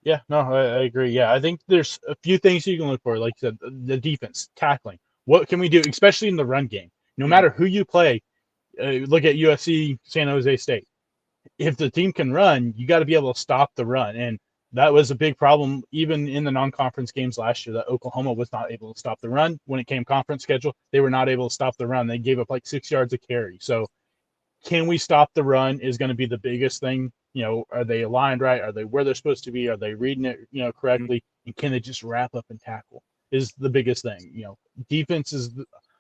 yeah, no, I agree. Yeah, I think there's a few things you can look for, like you said, the defense, tackling. What can we do, especially in the run game? No matter who you play, look at USC, San Jose State. If the team can run, you got to be able to stop the run. And that was a big problem even in the non-conference games last year that Oklahoma was not able to stop the run. When it came conference schedule, they were not able to stop the run. They gave up like 6 yards a carry. So can we stop the run is going to be the biggest thing. Are they aligned right? Are they where they're supposed to be? Are they reading it, correctly? And can they just wrap up and tackle is the biggest thing. Defense is,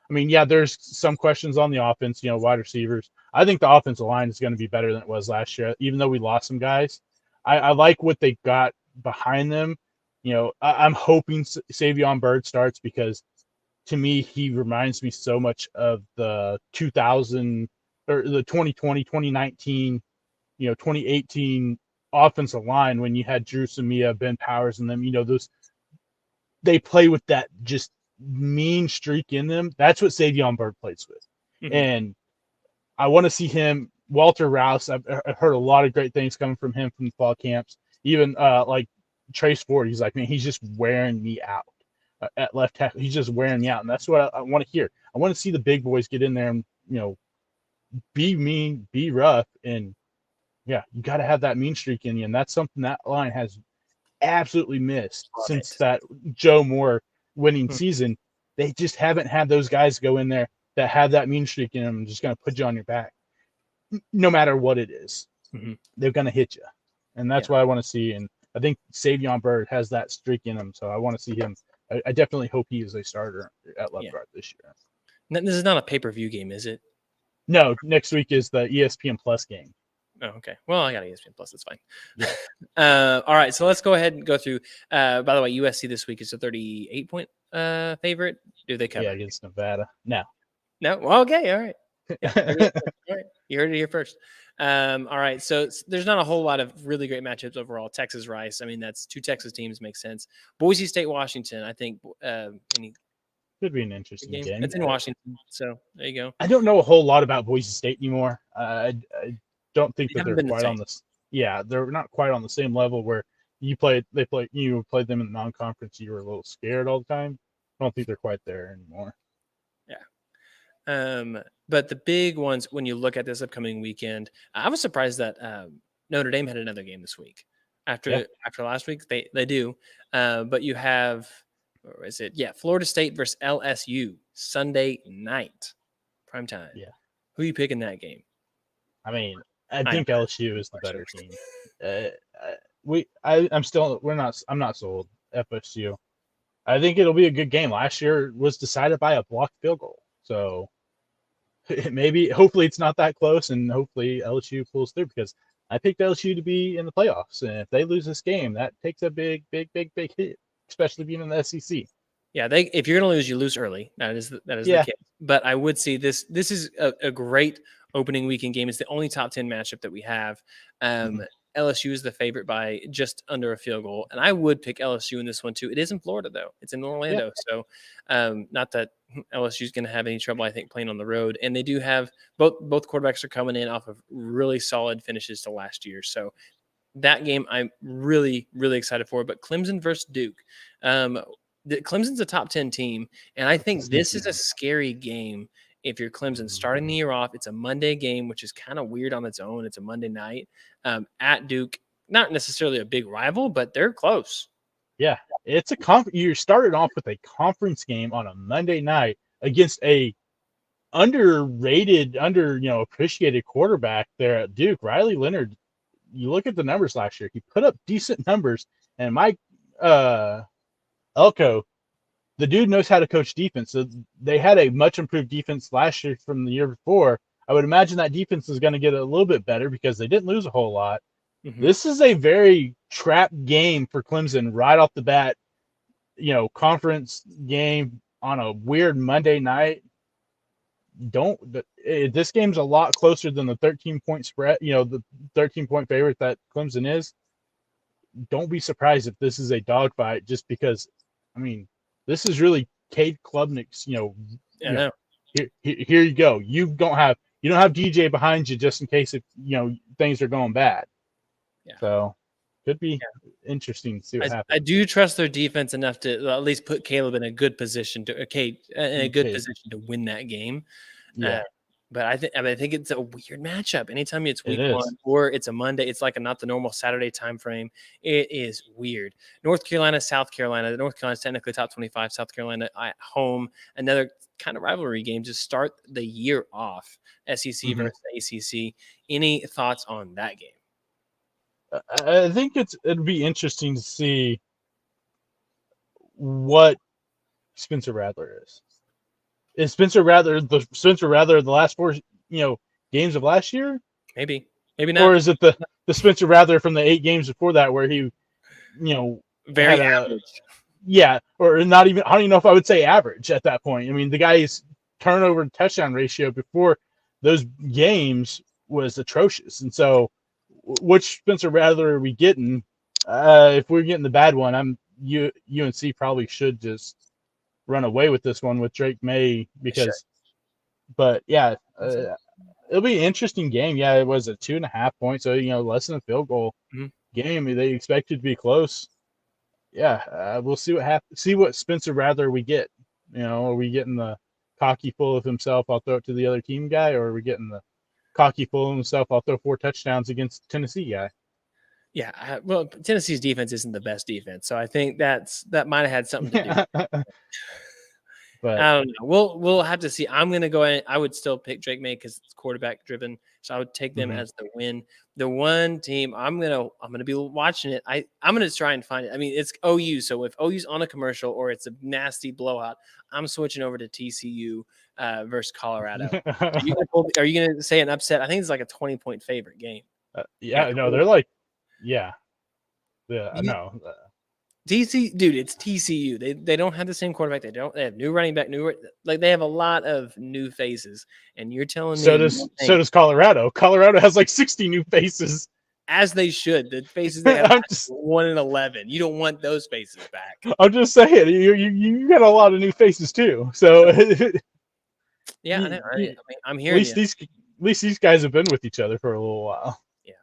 there's some questions on the offense, wide receivers. I think the offensive line is going to be better than it was last year, even though we lost some guys. I like what they got behind them. I'm hoping Savion Byrd starts because to me, he reminds me so much of the 2000 or the 2020, 2019, 2018 offensive line when you had Drew Samia, Ben Powers, and them, they play with that just mean streak in them. That's what Savion Byrd plays with. And I want to see him, Walter Rouse. I've heard a lot of great things coming from him from the fall camps. Even like Trace Ford, he's like, man, he's just wearing me out at left tackle. He's just wearing me out. And that's what I want to hear. I want to see the big boys get in there and, be mean, be rough, and yeah, you got to have that mean streak in you, and that's something that line has absolutely missed since that Joe Moore winning season. They just haven't had those guys go in there that have that mean streak in them and just going to put you on your back. No matter what it is, they're going to hit you, and that's what I want to see. And I think Savion Byrd has that streak in him, so I want to see him. I definitely hope he is a starter at left guard this year. This is not a pay-per-view game, is it? No, next week is the ESPN Plus game. Oh, okay. Well, I got ESPN Plus. That's fine. Yeah. All right. So let's go ahead and go through. By the way, USC this week is a 38-point favorite. Do they cover? Yeah, against Nevada. No. No. Well, okay. All right. Yeah. 38 points. All right. You heard it here first. All right. So there's not a whole lot of really great matchups overall. Texas Rice. I mean, that's two Texas teams. Makes sense. Boise State, Washington. I think any Could be an interesting game. It's in Washington. So there you go. I don't know a whole lot about Boise State anymore. I don't think that they're quite on this. Yeah, they're not quite on the same level where you played them in the non-conference. You were a little scared all the time. I don't think they're quite there anymore. Yeah. But the big ones, when you look at this upcoming weekend, I was surprised that Notre Dame had another game this week. After last week, they do. But you have, or is it? Yeah, Florida State versus LSU Sunday night, prime time. Yeah. Who are you picking that game? I mean, I think LSU is the better team. I'm not sold. FSU. I think it'll be a good game. Last year was decided by a blocked field goal, so hopefully it's not that close, and hopefully LSU pulls through because I picked LSU to be in the playoffs, and if they lose this game, that takes a big hit, especially being in the SEC. Yeah, if you're going to lose, you lose early. That is the case. But I would see this. This is a great opening weekend game. It's the only top 10 matchup that we have. LSU is the favorite by just under a field goal, and I would pick LSU in this one too. It is in Florida though; it's in Orlando, so not that LSU is going to have any trouble. I think playing on the road, and they do have both quarterbacks are coming in off of really solid finishes to last year. So that game I'm really excited for. But Clemson versus Duke. Clemson's a top 10 team, and I think this is a scary game. If you're Clemson starting the year off, it's a Monday game, which is kind of weird on its own. It's a Monday night at Duke, not necessarily a big rival, but they're close. Yeah, it's you started off with a conference game on a Monday night against a underrated, appreciated quarterback there at Duke, Riley Leonard. You look at the numbers last year; he put up decent numbers, and Mike Elko, the dude knows how to coach defense. So they had a much improved defense last year from the year before. I would imagine that defense is going to get a little bit better because they didn't lose a whole lot. This is a very trap game for Clemson right off the bat. Conference game on a weird Monday night. This game's a lot closer than the 13-point spread, the 13-point favorite that Clemson is. Don't be surprised if this is a dogfight just because, this is really Cade Klubnik's, here you go. You don't have DJ behind you just in case if things are going bad. Yeah. So could be interesting to see what happens. I do trust their defense enough to at least put Caleb in a good position position to win that game. Yeah. But I think it's a weird matchup. Anytime it's week one or it's a Monday, it's like not the normal Saturday time frame. It is weird. North Carolina, South Carolina. North Carolina's technically top 25. South Carolina at home. Another kind of rivalry game to start the year off. SEC versus ACC. Any thoughts on that game? I think it'd be interesting to see what Spencer Rattler is. Is Spencer Rattler the last four games of last year? Maybe not. Or is it the Spencer Rattler from the 8 games before that where he very average? Yeah, or not even. I don't even know if I would say average at that point. The guy's turnover and touchdown ratio before those games was atrocious, and so which Spencer Rattler are we getting? If we're getting the bad one, UNC probably should just run away with this one with Drake May but yeah, it'll be an interesting game. Yeah, it was a 2.5 points, so less than a field goal game. They expect it to be close. Yeah, we'll see what happens. See what Spencer Rattler we get. Are we getting the cocky full of himself? I'll throw it to the other team guy, or are we getting the cocky full of himself? I'll throw 4 touchdowns against Tennessee guy. Yeah, well, Tennessee's defense isn't the best defense, so I think that might have had something to do. But I don't know. We'll have to see. I'm going to go in. I would still pick Drake May because it's quarterback driven, so I would take them as the win. The one team I'm gonna be watching it. I'm gonna try and find it. It's OU. So if OU's on a commercial or it's a nasty blowout, I'm switching over to TCU versus Colorado. Are you gonna say an upset? I think it's like a 20-point favorite game. Yeah, no, they're like, yeah, no. TC, dude, it's TCU. They don't have the same quarterback. They have new running back, they have a lot of new faces. And you're telling me So does Colorado. Colorado has like 60 new faces. As they should. The faces they have 1-11. You don't want those faces back. I'm just saying, you got a lot of new faces too. So yeah, I know. I'm hearing at least these guys have been with each other for a little while. Yeah,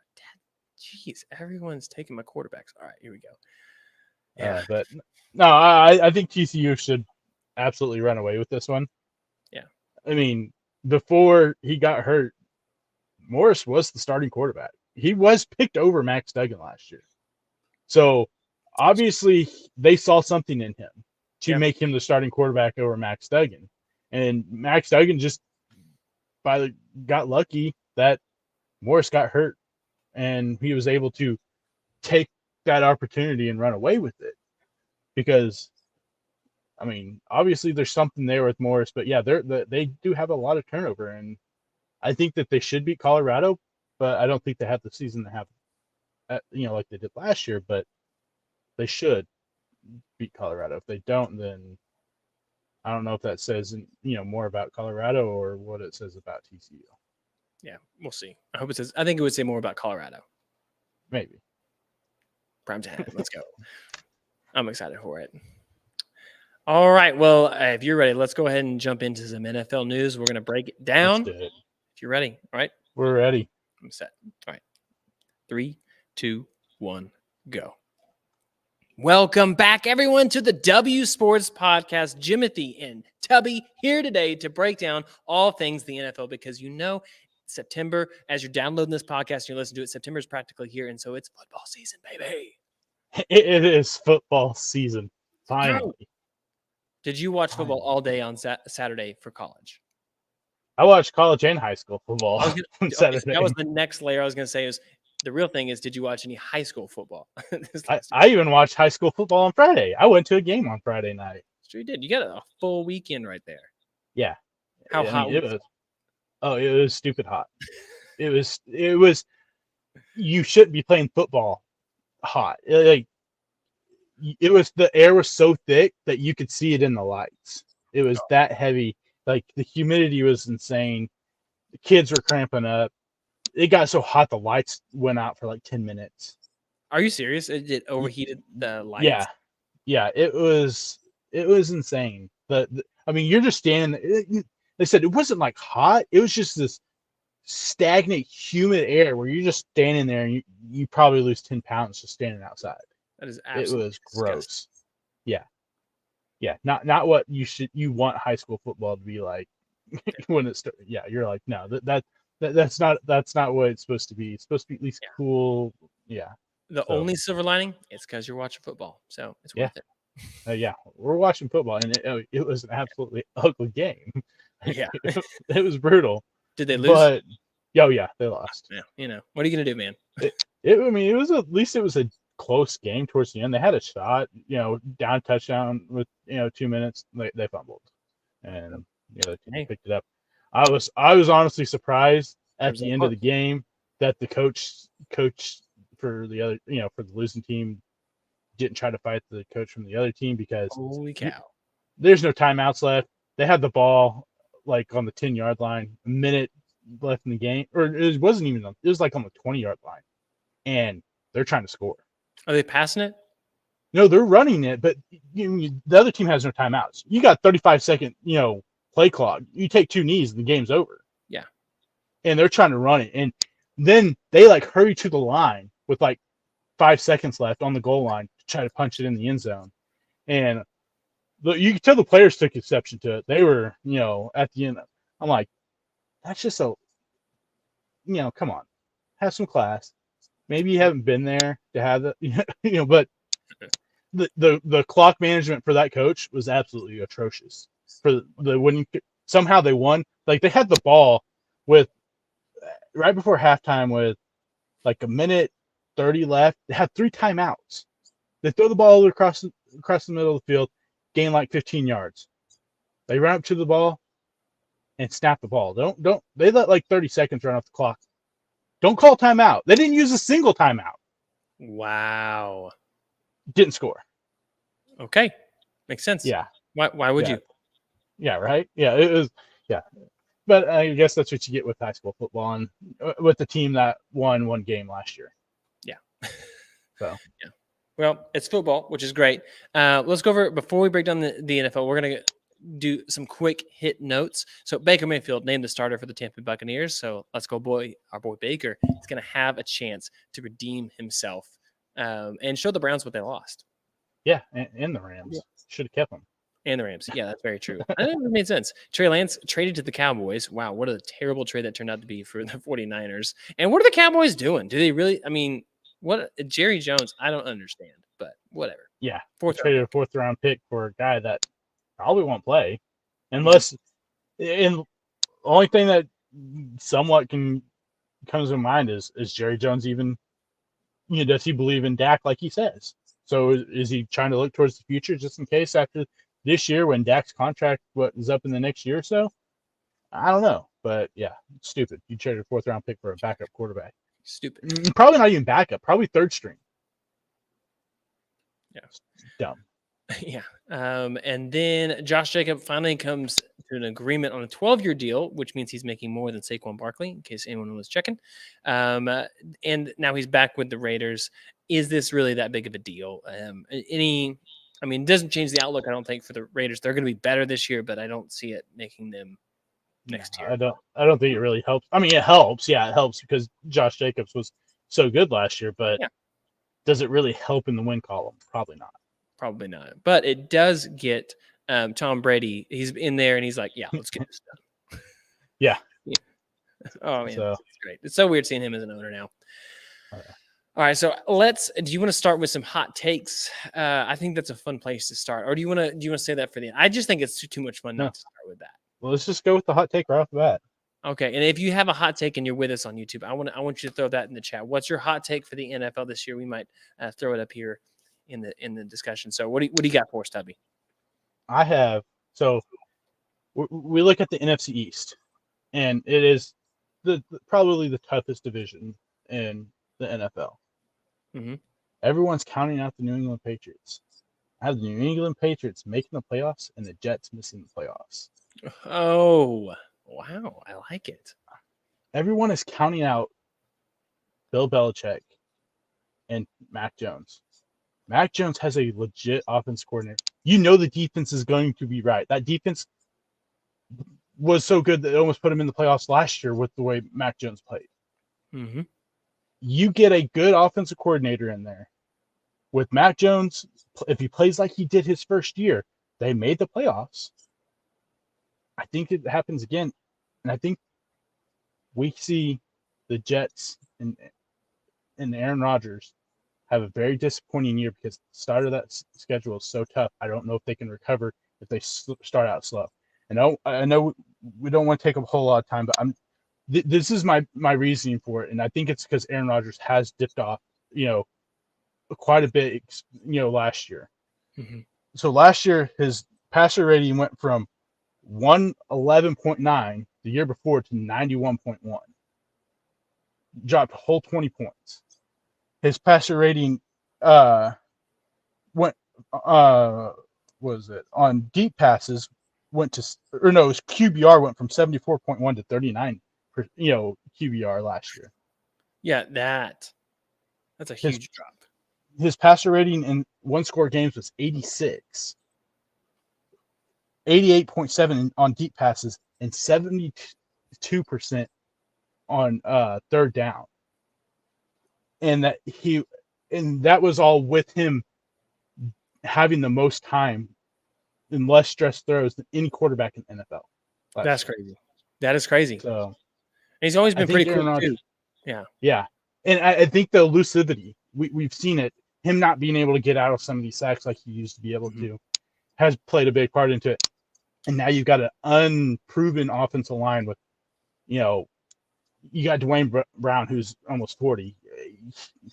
jeez, everyone's taking my quarterbacks. All right, here we go. Yeah, but no, I think TCU should absolutely run away with this one. Yeah, I mean, before he got hurt, Morris was the starting quarterback. He was picked over Max Duggan last year, so obviously they saw something in him to make him the starting quarterback over Max Duggan, and Max Duggan just got lucky that Morris got hurt, and he was able to take that opportunity and run away with it. Because, I mean, obviously there's something there with Morris, but yeah, they do have a lot of turnover, and I think that they should beat Colorado, but I don't think they have the season to have, like they did last year. But they should beat Colorado. If they don't, then I don't know if that says more about Colorado or what it says about TCU. Yeah, we'll see. I hope it says. I think it would say more about Colorado. Maybe. Prime time. Let's go. I'm excited for it. All right. Well, if you're ready, let's go ahead and jump into some NFL news. We're going to break it down. Let's do it. If you're ready. All right. We're ready. I'm set. All right. 3, 2, 1, go. Welcome back, everyone, to the W Sports Podcast. Jimothy and Tubby here today to break down all things the NFL, because September, as you're downloading this podcast and you're listening to it, September is practically here, and so it's football season, baby. It is football season, finally. Did you watch football all day on Saturday for college? I watched college and high school football on Saturday. That was the next layer I was going to say. Is the real thing is, did you watch any high school football? I even watched high school football on Friday. I went to a game on Friday night. Sure you did. You got a full weekend right there. Yeah. How hot was it? Oh, it was stupid hot. It was. You shouldn't be playing football hot. The air was so thick that you could see it in the lights. It was that heavy. Like, the humidity was insane. The kids were cramping up. It got so hot the lights went out for like 10 minutes. Are you serious? It overheated the lights? Yeah. It was insane. I mean, you're just standing there. They said it wasn't like hot. It was just this stagnant, humid air where you're just standing there and you probably lose 10 pounds just standing outside. That is absolutely It was gross. Yeah. Not what you want high school football to be like when it starts. Yeah, you're like, no, that's not what it's supposed to be. It's supposed to be at least cool. Yeah. The only silver lining, it's because you're watching football, so it's worth it. Yeah, we're watching football, and it was an absolutely ugly game. Yeah, it was brutal. Did they lose? But they lost. Yeah, what are you gonna do, man? It was at least it was a close game towards the end. They had a shot, down touchdown with 2 minutes. They fumbled, and the team picked it up. I was honestly surprised at the end of the game that the coach for the other for the losing team didn't try to fight the coach from the other team, because holy cow, there's no timeouts left. They had the ball like on the 10-yard line, a minute left in the game, or it wasn't even. It was like on the 20-yard line, and they're trying to score. Are they passing it? No, they're running it, but the other team has no timeouts. You got 35-second, play clock. You take 2 knees and the game's over. Yeah. And they're trying to run it. And then they hurry to the line with 5 seconds left on the goal line to try to punch it in the end zone. And you could tell the players took exception to it. They were, at the end. I'm like, that's just come on, have some class. Maybe you haven't been there to have that, but the clock management for that coach was absolutely atrocious. For the winning, somehow they won. Like, they had the ball with right before halftime with like 1:30 left. They had 3 timeouts. They throw the ball across the middle of the field, gain like 15 yards. They run up to the ball and snap the ball. They let like 30 seconds run off the clock. Don't call timeout. They didn't use a single timeout. Wow. Didn't score. Okay. Makes sense. Yeah. Why would you? Yeah, right? Yeah, it was. Yeah. But I guess that's what you get with high school football and with the team that won one game last year. Yeah. So. Yeah. Well, it's football, which is great. Let's go over, before we break down the NFL, we're going to do some quick hit notes. So Baker Mayfield named the starter for the Tampa Bay Buccaneers. So let's go, our boy Baker is going to have a chance to redeem himself and show the Browns what they lost. Yeah, and the Rams. Should have kept them. And the Rams. Yeah, that's very true. I think it made sense. Trey Lance traded to the Cowboys. Wow, what a terrible trade that turned out to be for the 49ers. And what are the Cowboys doing? Do they really, I mean, what Jerry Jones, I don't understand, but whatever. Yeah. Traded a fourth round pick for a guy that probably won't play. Unless the only thing that somewhat comes to mind is Jerry Jones even, does he believe in Dak like he says? So is he trying to look towards the future just in case after this year when Dak's contract is up in the next year or so? I don't know. But yeah, stupid. You traded a fourth round pick for a backup quarterback. Stupid. Probably not even backup, probably third string. Yeah. Dumb. Yeah. And then Josh Jacobs finally comes to an agreement on a 12-year deal, which means he's making more than Saquon Barkley, in case anyone was checking. And now he's back with the Raiders. Is this really that big of a deal? It doesn't change the outlook, I don't think, for the Raiders. They're going to be better this year, but I don't see it making them next year. I don't think it really helps. I mean, it helps. Yeah, it helps because Josh Jacobs was so good last year, but does it really help in the win column? Probably not. Probably not. But it does get Tom Brady. He's in there and he's like, yeah, let's get this done. Yeah. Oh, man. It's great. It's so weird seeing him as an owner now. All right. So do you want to start with some hot takes? I think that's a fun place to start. Or do you want to say that for the end? I just think it's too much fun not to start with that. Well, let's just go with the hot take right off the bat. Okay. And if you have a hot take and you're with us on YouTube, I want you to throw that in the chat. What's your hot take for the NFL this year? We might throw it up here in the discussion. So what do you got for us, Tubby? I have, so we look at the NFC East, and it is probably the toughest division in the NFL. Mm-hmm. Everyone's counting out the New England Patriots. I have the New England Patriots making the playoffs and the Jets missing the playoffs. Oh, wow. I like it. Everyone is counting out Bill Belichick and Mac Jones. Mac Jones has a legit offense coordinator. The defense is going to be right. That defense was so good that it almost put him in the playoffs last year with the way Mac Jones played. Mm-hmm. You get a good offensive coordinator in there. With Mac Jones, if he plays like he did his first year, they made the playoffs. I think it happens again. And I think we see the Jets and Aaron Rodgers have a very disappointing year because the start of that schedule is so tough. I don't know if they can recover if they start out slow. And I know we don't want to take a whole lot of time, but this is my reasoning for it, and I think it's because Aaron Rodgers has dipped off, quite a bit, last year. Mm-hmm. So last year his passer rating went from 111.9 the year before to 91.1. Dropped a whole 20 points. His passer rating went on deep passes his QBR went from 74.1 to 39 QBR last year. Yeah, that's a huge drop. His passer rating in one score games was 86. 88.7 on deep passes and 72% on third down. And that was all with him having the most time and less stress throws than any quarterback in the NFL. That's crazy. That is crazy. So and he's always been pretty cool too. Yeah. Yeah. And I think the elusivity, we've seen it, him not being able to get out of some of these sacks like he used to be able to, has played a big part into it. And now you've got an unproven offensive line with, you got Dwayne Brown, who's almost 40.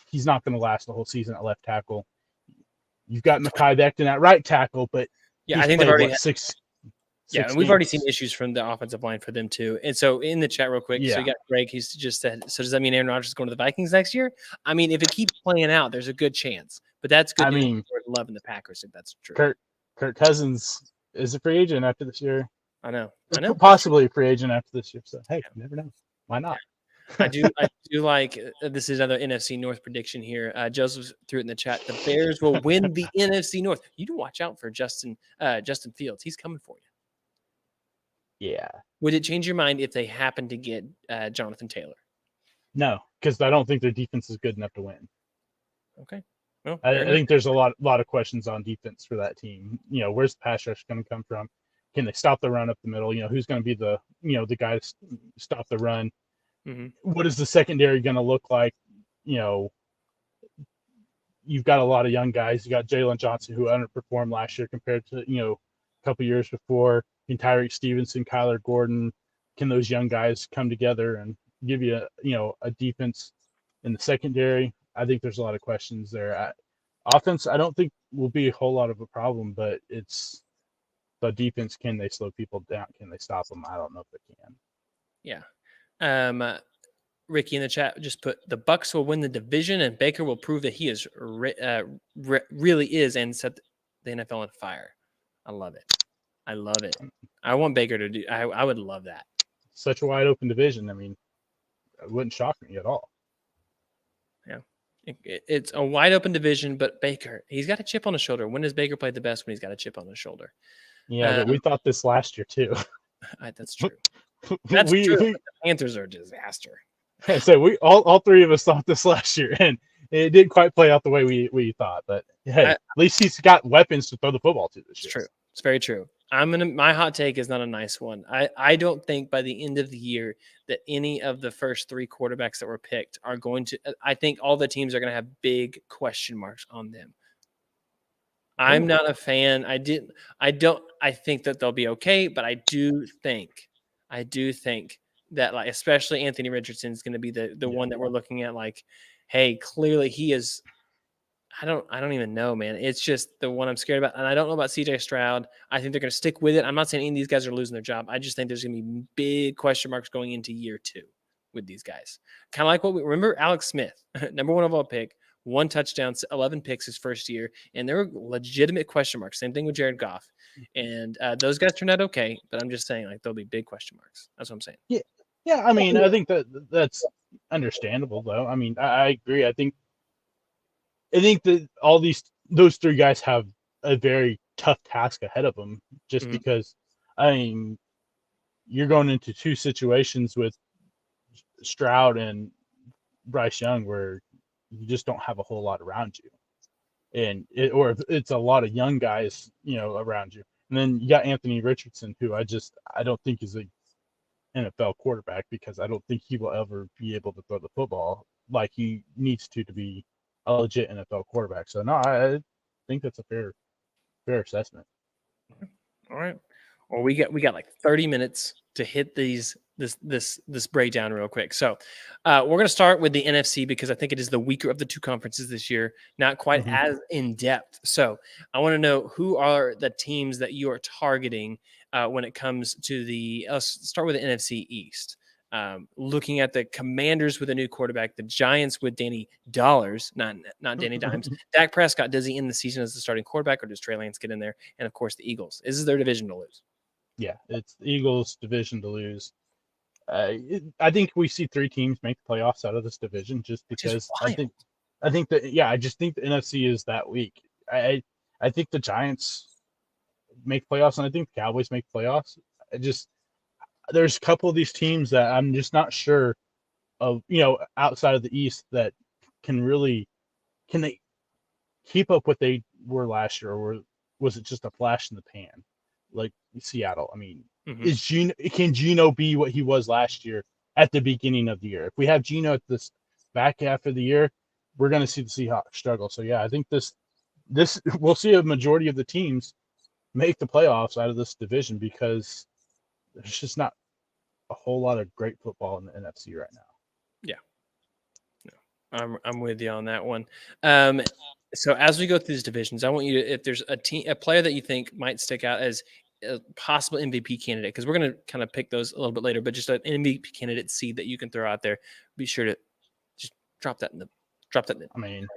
He's not going to last the whole season at left tackle. You've got Mekhi Becton at right tackle, but I think they've already Yeah, and we've already seen issues from the offensive line for them too. And so in the chat real quick, so you got Greg, he's just said, so does that mean Aaron Rodgers is going to the Vikings next year? I mean, if it keeps playing out, there's a good chance. But that's good news for loving the Packers if that's true. Kirk Cousins is a free agent after this year. I know. Possibly a free agent after this year. So hey, you never know. Why not? I do like this is another NFC North prediction here. Joseph threw it in the chat. The Bears will win the NFC North. You do watch out for Justin Fields. He's coming for you. Yeah. Would it change your mind if they happen to get Jonathan Taylor? No, because I don't think their defense is good enough to win. Okay. Well, I think there's a lot of questions on defense for that team. Where's the pass rush going to come from? Can they stop the run up the middle? Who's going to be the guy to stop the run? Mm-hmm. What is the secondary going to look like? You've got a lot of young guys. You got Jalen Johnson, who underperformed last year compared to a couple years before. Tyreek Stevenson, Kyler Gordon. Can those young guys come together and give you a defense in the secondary? I think there's a lot of questions there. Offense, I don't think will be a whole lot of a problem, but it's the defense. Can they slow people down? Can they stop them? I don't know if they can. Yeah. Ricky in the chat just put the Bucs will win the division and Baker will prove that he is really is and set the NFL on fire. I love it. I want Baker to do. I would love that. Such a wide open division. I mean, it wouldn't shock me at all. Yeah, it's a wide open division, but Baker, he's got a chip on his shoulder. When does Baker play the best? When he's got a chip on his shoulder. Yeah, but we thought this last year too. That's true. That's true. The Panthers are a disaster. So we all three of us thought this last year, and it didn't quite play out the way we thought. But hey, at least he's got weapons to throw the football to this year. It's true. It's very true. My hot take is not a nice one. I don't think by the end of the year that any of the first three quarterbacks that were picked are going to. I think all the teams are going to have big question marks on them. I'm not a fan. I think that they'll be okay, but I do think that, like, especially Anthony Richardson is going to be the one that we're looking at. Like, hey, clearly he is. I don't even know, man. It's just the one I'm scared about, and I don't know about CJ Stroud. I think they're going to stick with it. I'm not saying any of these guys are losing their job. I just think there's going to be big question marks going into year 2 with these guys. Kind of like what we remember Alex Smith, number 1 overall pick. 1 touchdown, 11 picks his first year, and there were legitimate question marks. Same thing with Jared Goff, and those guys turned out okay. But I'm just saying, like, there'll be big question marks. That's what I'm saying. Yeah. I mean, I think that's understandable, though. I mean, I agree. I think that those 3 guys have a very tough task ahead of them, just because. I mean, you're going into 2 situations with Stroud and Bryce Young where you just don't have a whole lot around you, and it's a lot of young guys, around you. And then you got Anthony Richardson, who I don't think is a NFL quarterback, because I don't think he will ever be able to throw the football like he needs to be a legit NFL quarterback. So no, I think that's a fair assessment. All right. Well, we got like 30 minutes to hit this breakdown real quick. So we're going to start with the NFC, because I think it is the weaker of the 2 conferences this year, not quite as in depth. So I want to know, who are the teams that you are targeting when it comes to let's start with the NFC East. Looking at the Commanders with a new quarterback, the Giants with Danny Dollars, not Danny Dimes. Dak Prescott, does he end the season as the starting quarterback, or does Trey Lance get in there? And of course, the Eagles. This is their division to lose. Yeah, it's the Eagles' division to lose. I think we see 3 teams make the playoffs out of this division, just because I just think the NFC is that weak. I think the Giants make playoffs, and I think the Cowboys make playoffs. There's a couple of these teams that I'm just not sure of, outside of the East, that can they keep up what they were last year, or was it just a flash in the pan, like Seattle? I mean, can Geno be what he was last year at the beginning of the year? If we have Geno at this back half of the year, we're going to see the Seahawks struggle. So yeah, I think this we'll see a majority of the teams make the playoffs out of this division, because there's just not a whole lot of great football in the NFC right now. Yeah, no, I'm with you on that one. So as we go through these divisions, I want you to, if there's a player that you think might stick out as a possible MVP candidate, because we're going to kind of pick those a little bit later, but just an MVP candidate seed that you can throw out there, be sure to just drop that in the. I mean,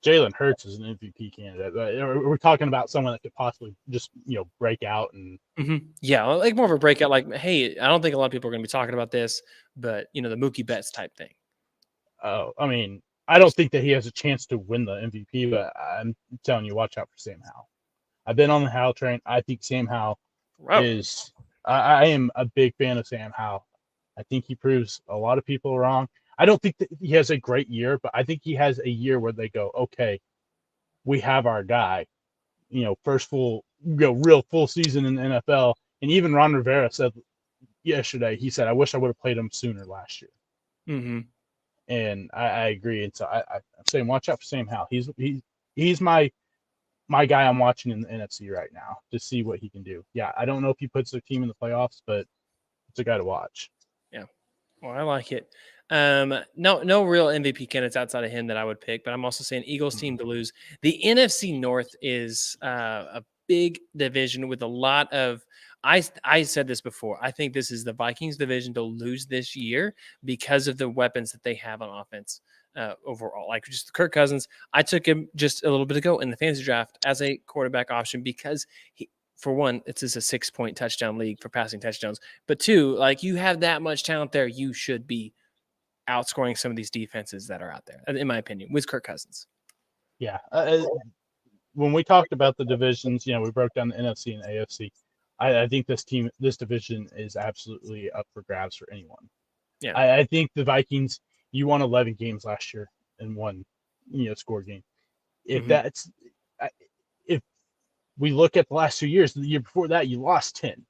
Jalen Hurts is an MVP candidate. We're talking about someone that could possibly just break out and yeah, like more of a breakout. Like, hey, I don't think a lot of people are going to be talking about this, but the Mookie Betts type thing. Oh, I mean, I don't think that he has a chance to win the MVP, but I'm telling you, watch out for Sam Howell. I've been on the Howell train. I think Sam Howell is. I am a big fan of Sam Howell. I think he proves a lot of people wrong. I don't think that he has a great year, but I think he has a year where they go, okay, we have our guy. First full, real full season in the NFL. And even Ron Rivera said yesterday, he said, I wish I would have played him sooner last year. Mm-hmm. And I agree. And so I'm saying, watch out for Sam Howell. He's my guy I'm watching in the NFC right now to see what he can do. Yeah, I don't know if he puts their team in the playoffs, but it's a guy to watch. Yeah. Well, I like it. No real MVP candidates outside of him that I would pick, but I'm also saying Eagles team to lose. The NFC North is a big division with a lot of. I said this before. I think this is the Vikings division to lose this year because of the weapons that they have on offense overall. Like just Kirk Cousins, I took him just a little bit ago in the fantasy draft as a quarterback option because for one, it's just a 6-point touchdown league for passing touchdowns. But two, like you have that much talent there, you should be outscoring some of these defenses that are out there, in my opinion, with Kirk Cousins. Yeah. When we talked about the divisions, we broke down the NFC and AFC. I think this division is absolutely up for grabs for anyone. Yeah. I think the Vikings, you won 11 games last year and one, score game. If we look at the last 2 years, the year before that, you lost 10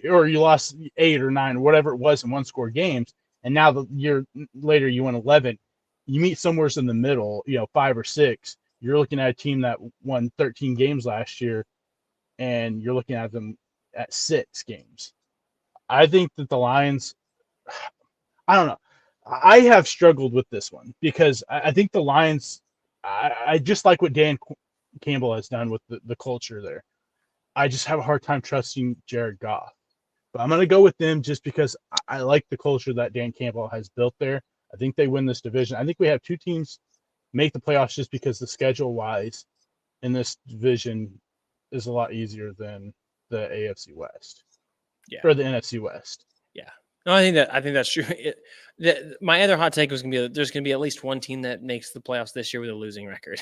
or you lost 8 or 9 or whatever it was in one score games. And now the year later, you won 11. You meet somewhere in the middle, 5 or 6. You're looking at a team that won 13 games last year, and you're looking at them at 6 games. I think that the Lions, I don't know. I have struggled with this one because I think the Lions, I just like what Dan Campbell has done with the culture there. I just have a hard time trusting Jared Goff. But I'm going to go with them just because I like the culture that Dan Campbell has built there. I think they win this division. I think we have 2 teams make the playoffs just because the schedule-wise in this division is a lot easier than the AFC West. Yeah. Or the NFC West. Yeah. No, I think that's true. My other hot take was going to be that there's going to be at least one team that makes the playoffs this year with a losing record.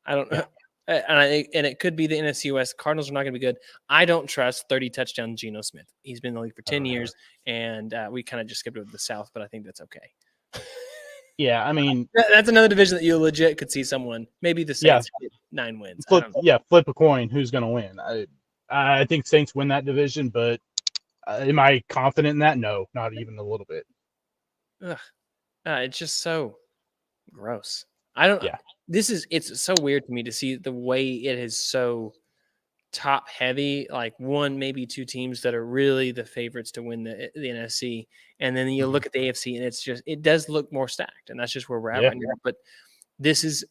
I don't know. Yeah. And it could be the NFC West. Cardinals are not going to be good. I don't trust 30 touchdown Geno Smith. He's been in the league for 10 years, and we kind of just skipped over the South, but I think that's okay. Yeah, I mean, that's another division that you legit could see someone. Maybe the Saints get 9 wins. Flip a coin. Who's going to win? I think Saints win that division, but am I confident in that? No, not even a little bit. Ugh. It's just so gross. I don't. Yeah. It's so weird to me to see the way it is so top heavy, like 1, maybe 2 teams that are really the favorites to win the NFC. And then you look at the AFC and it does look more stacked. And that's just where we're at right now. But this is,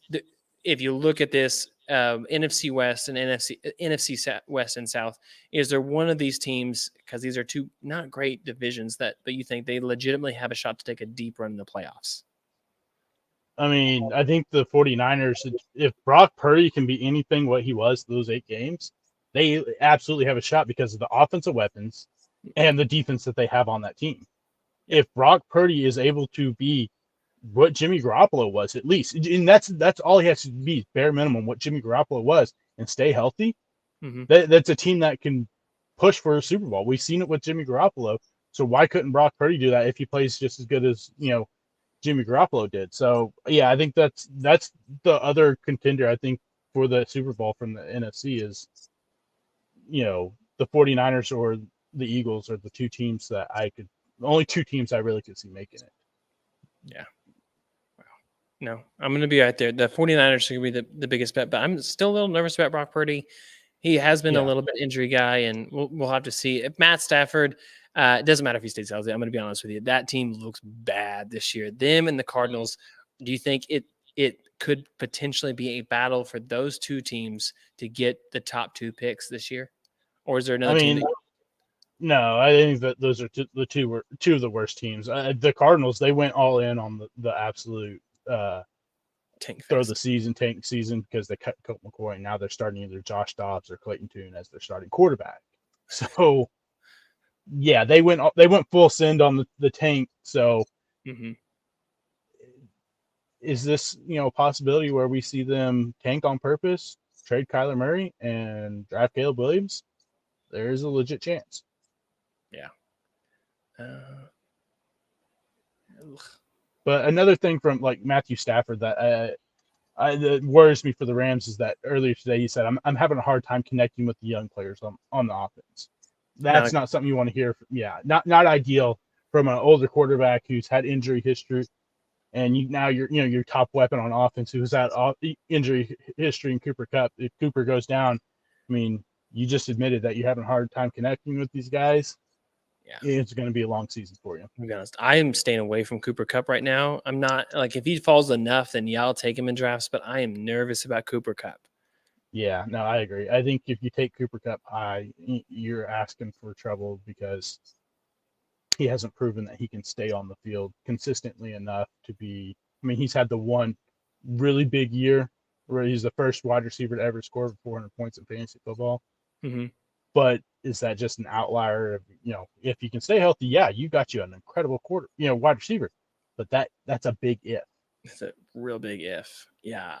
if you look at this NFC West and NFC West and South, is there one of these teams, because these are 2 not great divisions, but you think they legitimately have a shot to take a deep run in the playoffs? I mean, I think the 49ers, if Brock Purdy can be anything what he was those 8 games, they absolutely have a shot because of the offensive weapons and the defense that they have on that team. If Brock Purdy is able to be what Jimmy Garoppolo was, at least, and that's all he has to be, bare minimum, what Jimmy Garoppolo was, and stay healthy, that's a team that can push for a Super Bowl. We've seen it with Jimmy Garoppolo, so why couldn't Brock Purdy do that if he plays just as good as, Jimmy Garoppolo did? So, yeah, I think that's the other contender, I think, for the Super Bowl from the NFC is, the 49ers or the Eagles are the 2 teams that only 2 teams I really could see making it. Yeah. Wow. No, I'm going to be right there. The 49ers are going to be the biggest bet, but I'm still a little nervous about Brock Purdy. He has been a little bit injury guy, and we'll have to see. If Matt Stafford, it doesn't matter if he stays healthy. I'm going to be honest with you. That team looks bad this year. Them and the Cardinals, do you think it could potentially be a battle for those 2 teams to get the top 2 picks this year? Or is there another team? No, I think that those are two of the worst teams. The Cardinals, they went all in on the absolute tank season because they cut Colt McCoy, and now they're starting either Josh Dobbs or Clayton Tune as their starting quarterback. So, yeah, they went full send on the tank. So, is this a possibility where we see them tank on purpose, trade Kyler Murray, and draft Caleb Williams? There is a legit chance. Yeah. But another thing from like Matthew Stafford that worries me for the Rams is that earlier today he said, I'm having a hard time connecting with the young players on the offense. That's not something you want to hear. Not ideal from an older quarterback who's had injury history, and you're your top weapon on offense who's had injury history in Cooper Kupp. If Cooper goes down, I mean, you just admitted that you're having a hard time connecting with these guys. Yeah, it's going to be a long season for you. To be honest, I am staying away from Cooper Kupp right now. I'm not if he falls enough, then I'll take him in drafts. But I am nervous about Cooper Kupp. Yeah, no, I agree. I think if you take Cooper Kupp high, you're asking for trouble because he hasn't proven that he can stay on the field consistently enough to be. I mean, he's had the one really big year where he's the first wide receiver to ever score 400 points in fantasy football. Mm-hmm. But is that just an outlier? If you can stay healthy, yeah, you got an incredible wide receiver. But that's a big if. It's a real big if. Yeah.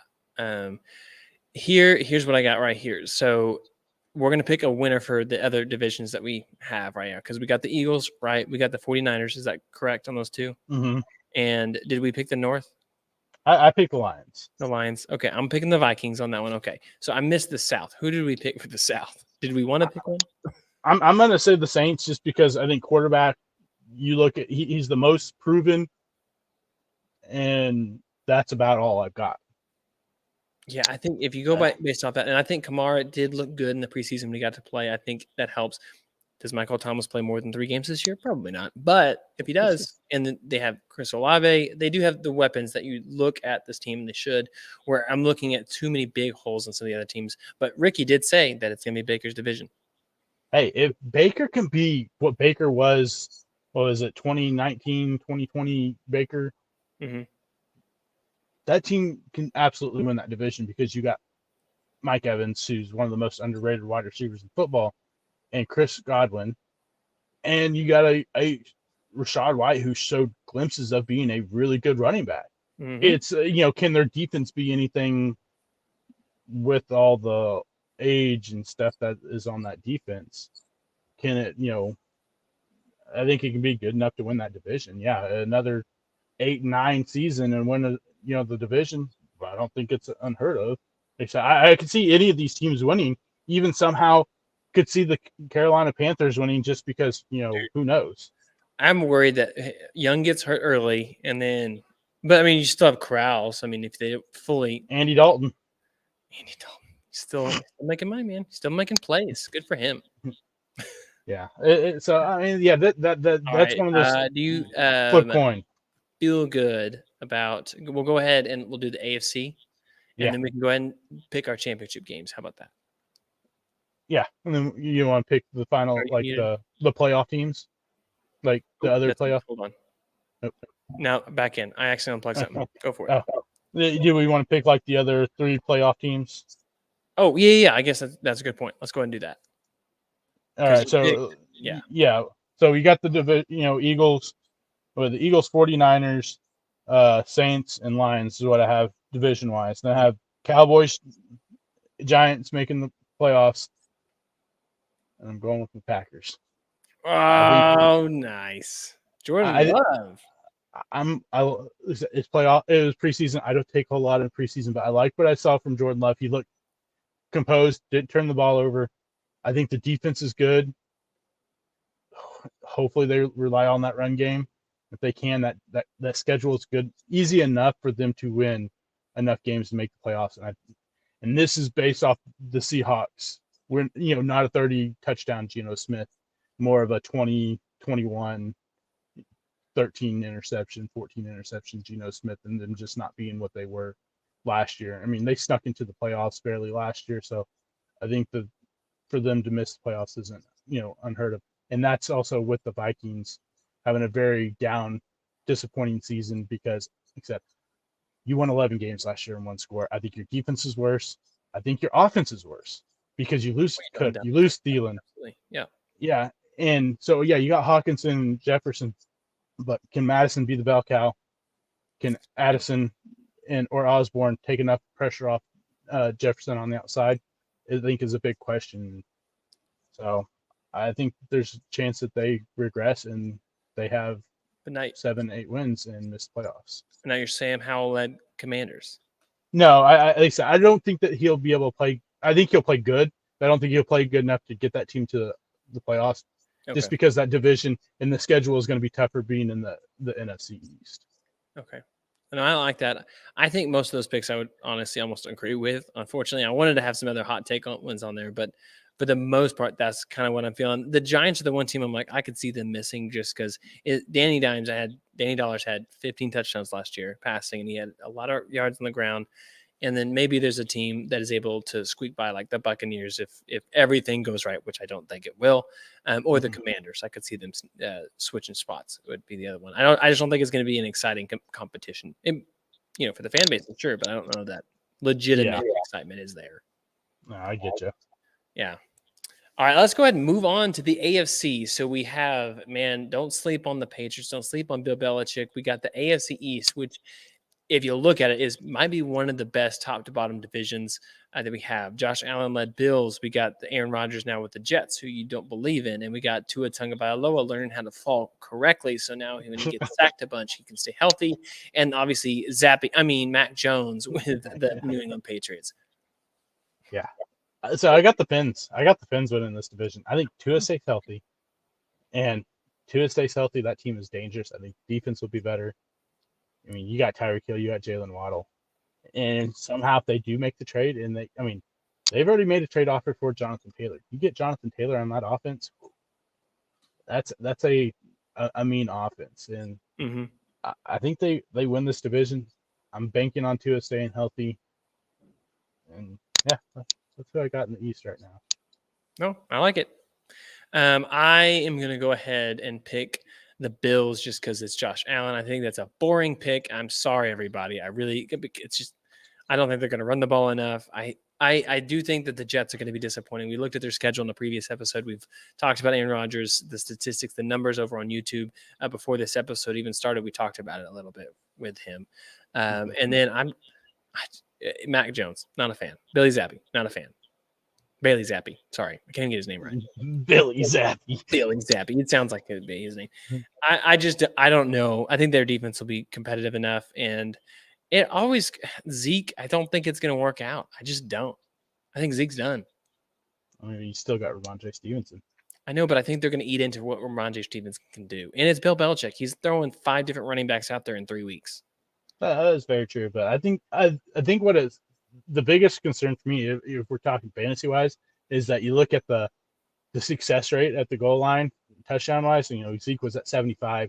Here's what I got right here. So we're going to pick a winner for the other divisions that we have right now because we got the Eagles, right? We got the 49ers. Is that correct on those two? Mm-hmm. And did we pick the North? I picked the Lions. The Lions. Okay, I'm picking the Vikings on that one. Okay, so I missed the South. Who did we pick for the South? Did we want to pick one? I'm going to say the Saints just because I think quarterback, you look at he's the most proven, and that's about all I've got. Yeah, I think if you go by based off that, and I think Kamara did look good in the preseason when he got to play. I think that helps. Does Michael Thomas play more than 3 games this year? Probably not. But if he does, and then they have Chris Olave, they do have the weapons that you look at this team, and they should, where I'm looking at too many big holes in some of the other teams. But Ricky did say that it's going to be Baker's division. Hey, if Baker can be what Baker was, what was it, 2019, 2020 Baker? Mm-hmm. That team can absolutely win that division because you got Mike Evans, who's one of the most underrated wide receivers in football, and Chris Godwin, and you got a Rachaad White who showed glimpses of being a really good running back. Mm-hmm. It's can their defense be anything with all the age and stuff that is on that defense? Can it I think it can be good enough to win that division. Yeah, another 8-9 season and win the division. But I don't think it's unheard of. I could see any of these teams winning. Even somehow could see the Carolina Panthers winning just because, who knows? I'm worried that Young gets hurt early but I mean, you still have Corrals. I mean, if they fully. Andy Dalton. Still making money, man. Still making plays. Good for him. Yeah. So, I mean, yeah, that's right. One of those do you flip coin. Feel good about we'll go ahead and we'll do the AFC and then we can go ahead and pick our championship games. How about that? Yeah. And then you want to pick the final, the playoff teams? Like the other playoff? Hold on. Nope. Now back in. I accidentally unplugged something. Go for it. Do we want to pick like the other 3 playoff teams? Oh, yeah. I guess that's a good point. Let's go ahead and do that. All right. So, yeah. So we got the Eagles, or the Eagles, 49ers, Saints, and Lions is what I have division-wise. Then I have Cowboys, Giants making the playoffs, and I'm going with the Packers. Oh, nice. Jordan Love. It's playoff. It was preseason. I don't take a whole lot in preseason, but I like what I saw from Jordan Love. He looked composed, didn't turn the ball over. I think the defense is good. Hopefully they rely on that run game. If they can, that schedule is good, easy enough for them to win enough games to make the playoffs. And this is based off the Seahawks. We're not a 30 touchdown Geno Smith, more of a 20, 21, 13 interception, 14 interception Geno Smith, and them just not being what they were last year. I mean, they snuck into the playoffs barely last year, so I think for them to miss the playoffs isn't, unheard of. And that's also with the Vikings having a very down, disappointing season because, except you won 11 games last year in one score. I think your defense is worse. I think your offense is worse because you lose Cook, you lose Thielen. Yeah. Yeah. And so, you got Hawkinson and Jefferson, but can Madison be the bell cow? Can Addison or Osborne take enough pressure off Jefferson on the outside? I think is a big question. So I think there's a chance that they regress and they have 7-8 wins and miss playoffs. But now you're Sam Howell-led Commanders. No, like I said, I don't think that he'll be able to play. I think he'll play good, but I don't think he'll play good enough to get that team to the playoffs. Okay. Just because that division and the schedule is going to be tougher being in the NFC East. Okay. And I like that. I think most of those picks I would honestly almost agree with. Unfortunately, I wanted to have some other hot take ones on there, but for the most part, that's kind of what I'm feeling. The Giants are the one team I'm like, I could see them missing just because Danny Dollars had 15 touchdowns last year passing, and he had a lot of yards on the ground. And then maybe there's a team that is able to squeak by like the Buccaneers if everything goes right, which I don't think it will, or the Commanders. I could see them switching spots. It would be the other one. I just don't think it's going to be an exciting competition. For the fan base, sure, but I don't know that legitimate excitement is there. No, I get you. Yeah. All right, let's go ahead and move on to the AFC. So we have, don't sleep on the Patriots. Don't sleep on Bill Belichick. We got the AFC East, which – if you look at it, might be one of the best top to bottom divisions that we have. Josh Allen led Bills. We got the Aaron Rodgers now with the Jets, who you don't believe in. And we got Tua Tagovailoa learning how to fall correctly. So now when he gets sacked a bunch, he can stay healthy. And obviously Mac Jones with the New England Patriots. Yeah. So I got the Pins. Winning this division. I think Tua stays healthy. And Tua stays healthy, that team is dangerous. I think defense will be better. I mean, you got Tyreek Hill, you got Jalen Waddle, and somehow if they do make the trade, and they've already made a trade offer for Jonathan Taylor. You get Jonathan Taylor on that offense, that's a mean offense, and I think they win this division. I'm banking on Tua staying healthy, and that's what I got in the East right now. No, I like it. I am going to go ahead and pick the Bills just because it's Josh Allen. I think that's a boring pick. I'm sorry, everybody. I don't think they're going to run the ball enough. I do think that the Jets are going to be disappointing. We looked at their schedule in the previous episode. We've talked about Aaron Rodgers, the statistics, the numbers over on YouTube. Before this episode even started, we talked about it a little bit with him. And then Mac Jones, not a fan. Bailey Zappi, not a fan. Bailey Zappi. Sorry, I can't get his name right. Billy Zappi. Billy Zappi. It sounds like it would be his name. I don't know. I think their defense will be competitive enough. And Zeke, I don't think it's going to work out. I just don't. I think Zeke's done. I mean, you still got Ramondre Stevenson. I know, but I think they're going to eat into what Ramondre Stevenson can do. And it's Bill Belichick. He's throwing 5 different running backs out there in 3 weeks. That is very true. But I think what is the biggest concern for me, if we're talking fantasy wise, is that you look at the success rate at the goal line, touchdown wise. And, Zeke was at 75,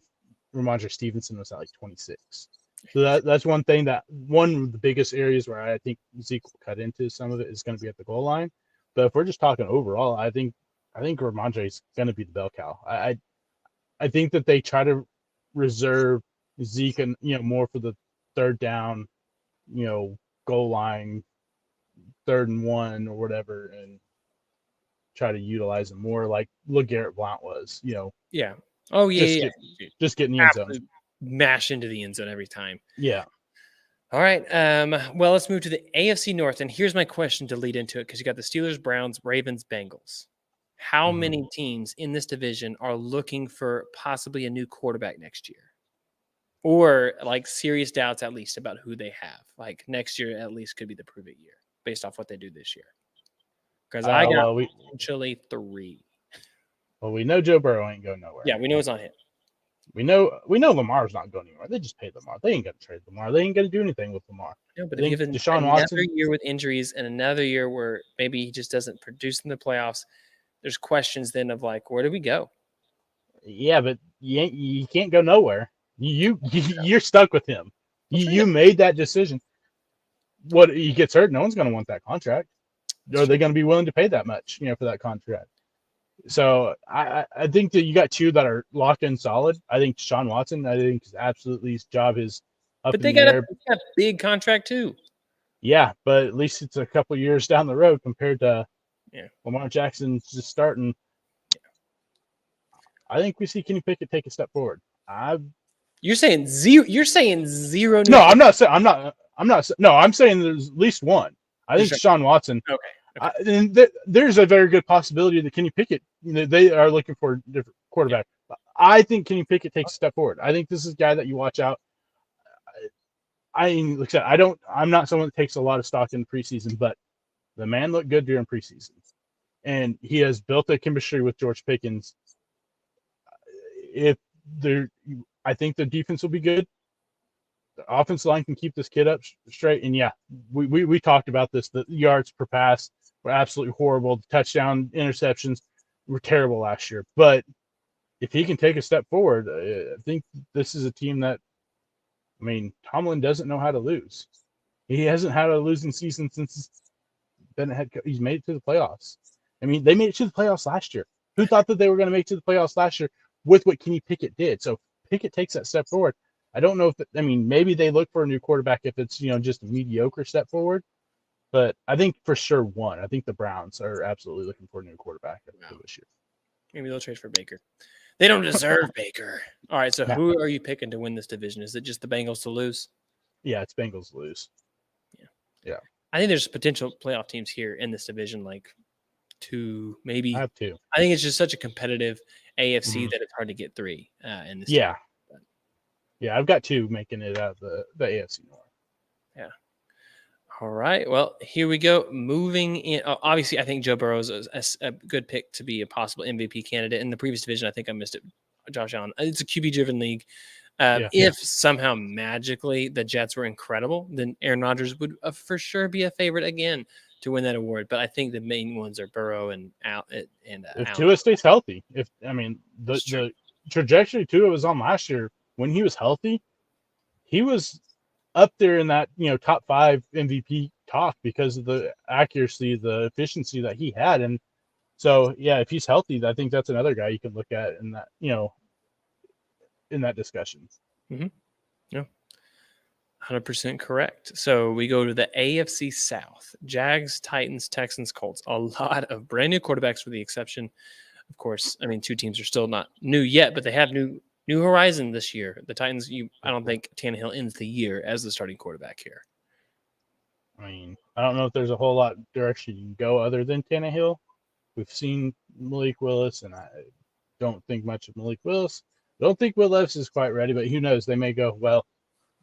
Ramondre Stevenson was at like 26. So that's one thing one of the biggest areas where I think Zeke will cut into some of it is going to be at the goal line. But if we're just talking overall, I think Ramondre is going to be the bell cow. I think that they try to reserve Zeke and more for the third down, goal line, 3rd and 1 or whatever, and try to utilize him more like LeGarrette Blount was, Yeah. Oh, yeah. Just get in the end zone. Mash into the end zone every time. Yeah. All right. Well, let's move to the AFC North. And here's my question to lead into it because you got the Steelers, Browns, Ravens, Bengals. How many teams in this division are looking for possibly a new quarterback next year? Or like serious doubts at least about who they have. Like next year at least could be the prove it year based off what they do this year. Because I got potentially 3. Well, we know Joe Burrow ain't going nowhere. Yeah, we know it's on him. We know Lamar's not going anywhere. They just paid Lamar. They ain't going to trade Lamar. They ain't going to do anything with Lamar. No, but even Deshaun another Watson year with injuries and another year where maybe he just doesn't produce in the playoffs, there's questions then of like, where do we go? Yeah, but you can't go nowhere. You're stuck with him. You made that decision. What he gets hurt, no one's going to want that contract. are they going to be willing to pay that much, for that contract? So I think that you got two that are locked in solid. I think Sean Watson, I think absolutely his job is up But in they the got air. a big contract too. Yeah, but at least it's a couple years down the road compared to Lamar Jackson just starting. I think we see Kenny Pickett take a step forward. You're saying zero. You're saying zero. No, I'm not saying. No, I'm saying there's at least one. I think Sean Watson. Okay. And there's a very good possibility that Kenny Pickett. They are looking for a different quarterback. Yeah. I think Kenny Pickett takes a step forward. I think this is a guy that you watch out. Like I said, I'm not someone that takes a lot of stock in preseason, but the man looked good during preseason, and he has built a chemistry with George Pickens. I think the defense will be good. The offensive line can keep this kid up straight. And we talked about this. The yards per pass were absolutely horrible. The touchdown interceptions were terrible last year. But if he can take a step forward, I think this is a team that, Tomlin doesn't know how to lose. He hasn't had a losing season since he's been a head coach. He's made it to the playoffs. They made it to the playoffs last year. Who thought that they were going to make it to the playoffs last year with what Kenny Pickett did? So Pickett takes that step forward. I don't know if maybe they look for a new quarterback if it's just a mediocre step forward, but I think for sure one. I think the Browns are absolutely looking for a new quarterback this year. Maybe they'll trade for Baker. They don't deserve Baker. All right, so who are you picking to win this division? Is it just the Bengals to lose? Yeah, it's Bengals to lose. Yeah. I think there's potential playoff teams here in this division, like two, maybe. I have two. I think it's just such a competitive AFC that it's hard to get three in this. Yeah. Yeah, I've got two making it out of the AFC North. Yeah. All right. Well, here we go. Moving in. Obviously, I think Joe Burrow is a good pick to be a possible MVP candidate. In the previous division, I think I missed it. Josh Allen. It's a QB-driven league. If somehow magically the Jets were incredible, then Aaron Rodgers would for sure be a favorite again to win that award. But I think the main ones are Burrow and if Tua stays healthy. The trajectory Tua was on last year. When he was healthy, he was up there in that top 5 MVP talk because of the accuracy, the efficiency that he had. And so if he's healthy, I think that's another guy you can look at in that in that discussion. Mm-hmm. Yeah, 100% correct. So we go to the AFC South: Jags, Titans, Texans, Colts. A lot of brand new quarterbacks, with the exception, of course. Two teams are still not new yet, but they have new horizon this year. The Titans, I don't think Tannehill ends the year as the starting quarterback here. I don't know if there's a whole lot direction you can go other than Tannehill. We've seen Malik Willis, and I don't think much of Malik Willis. I don't think Will Levis is quite ready, but who knows? They may go, well,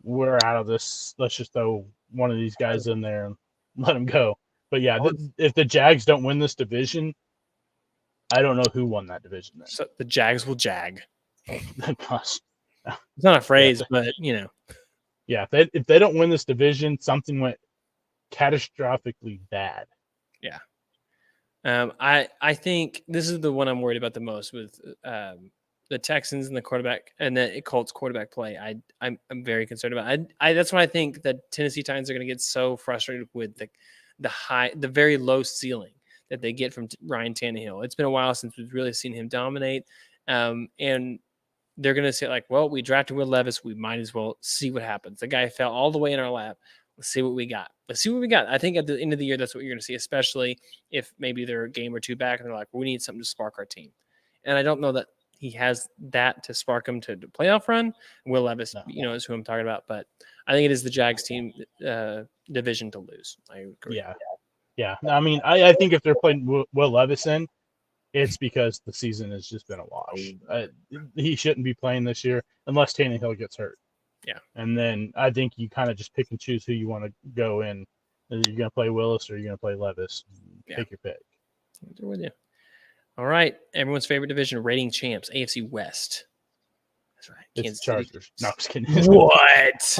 we're out of this. Let's just throw one of these guys in there and let them go. But if the Jags don't win this division, I don't know who won that division then. So the Jags will jag. Gosh. It's not a phrase, but Yeah, if they don't win this division, something went catastrophically bad. Yeah. I think this is the one I'm worried about the most with the Texans and the quarterback and the Colts quarterback play. I'm very concerned about. That's why I think that Tennessee Titans are going to get so frustrated with the very low ceiling that they get from Ryan Tannehill. It's been a while since we've really seen him dominate, and they're going to say, like, well, we drafted Will Levis. We might as well see what happens. The guy fell all the way in our lap. Let's see what we got. I think at the end of the year, that's what you're going to see, especially if maybe they're a game or two back and they're like, we need something to spark our team. And I don't know that he has that to spark him to the playoff run. Will Levis, is who I'm talking about. But I think it is the Jags team division to lose. I agree. Yeah. I think if they're playing Will Levis in, it's because the season has just been a wash. He shouldn't be playing this year unless Tannehill gets hurt. Yeah. And then I think you kind of just pick and choose who you want to go in. Are you going to play Willis or are you going to play Levis? Take your pick. They're with you. All right. Everyone's favorite division, rating champs, AFC West. That's right. It's Chargers. No, I'm just kidding. What?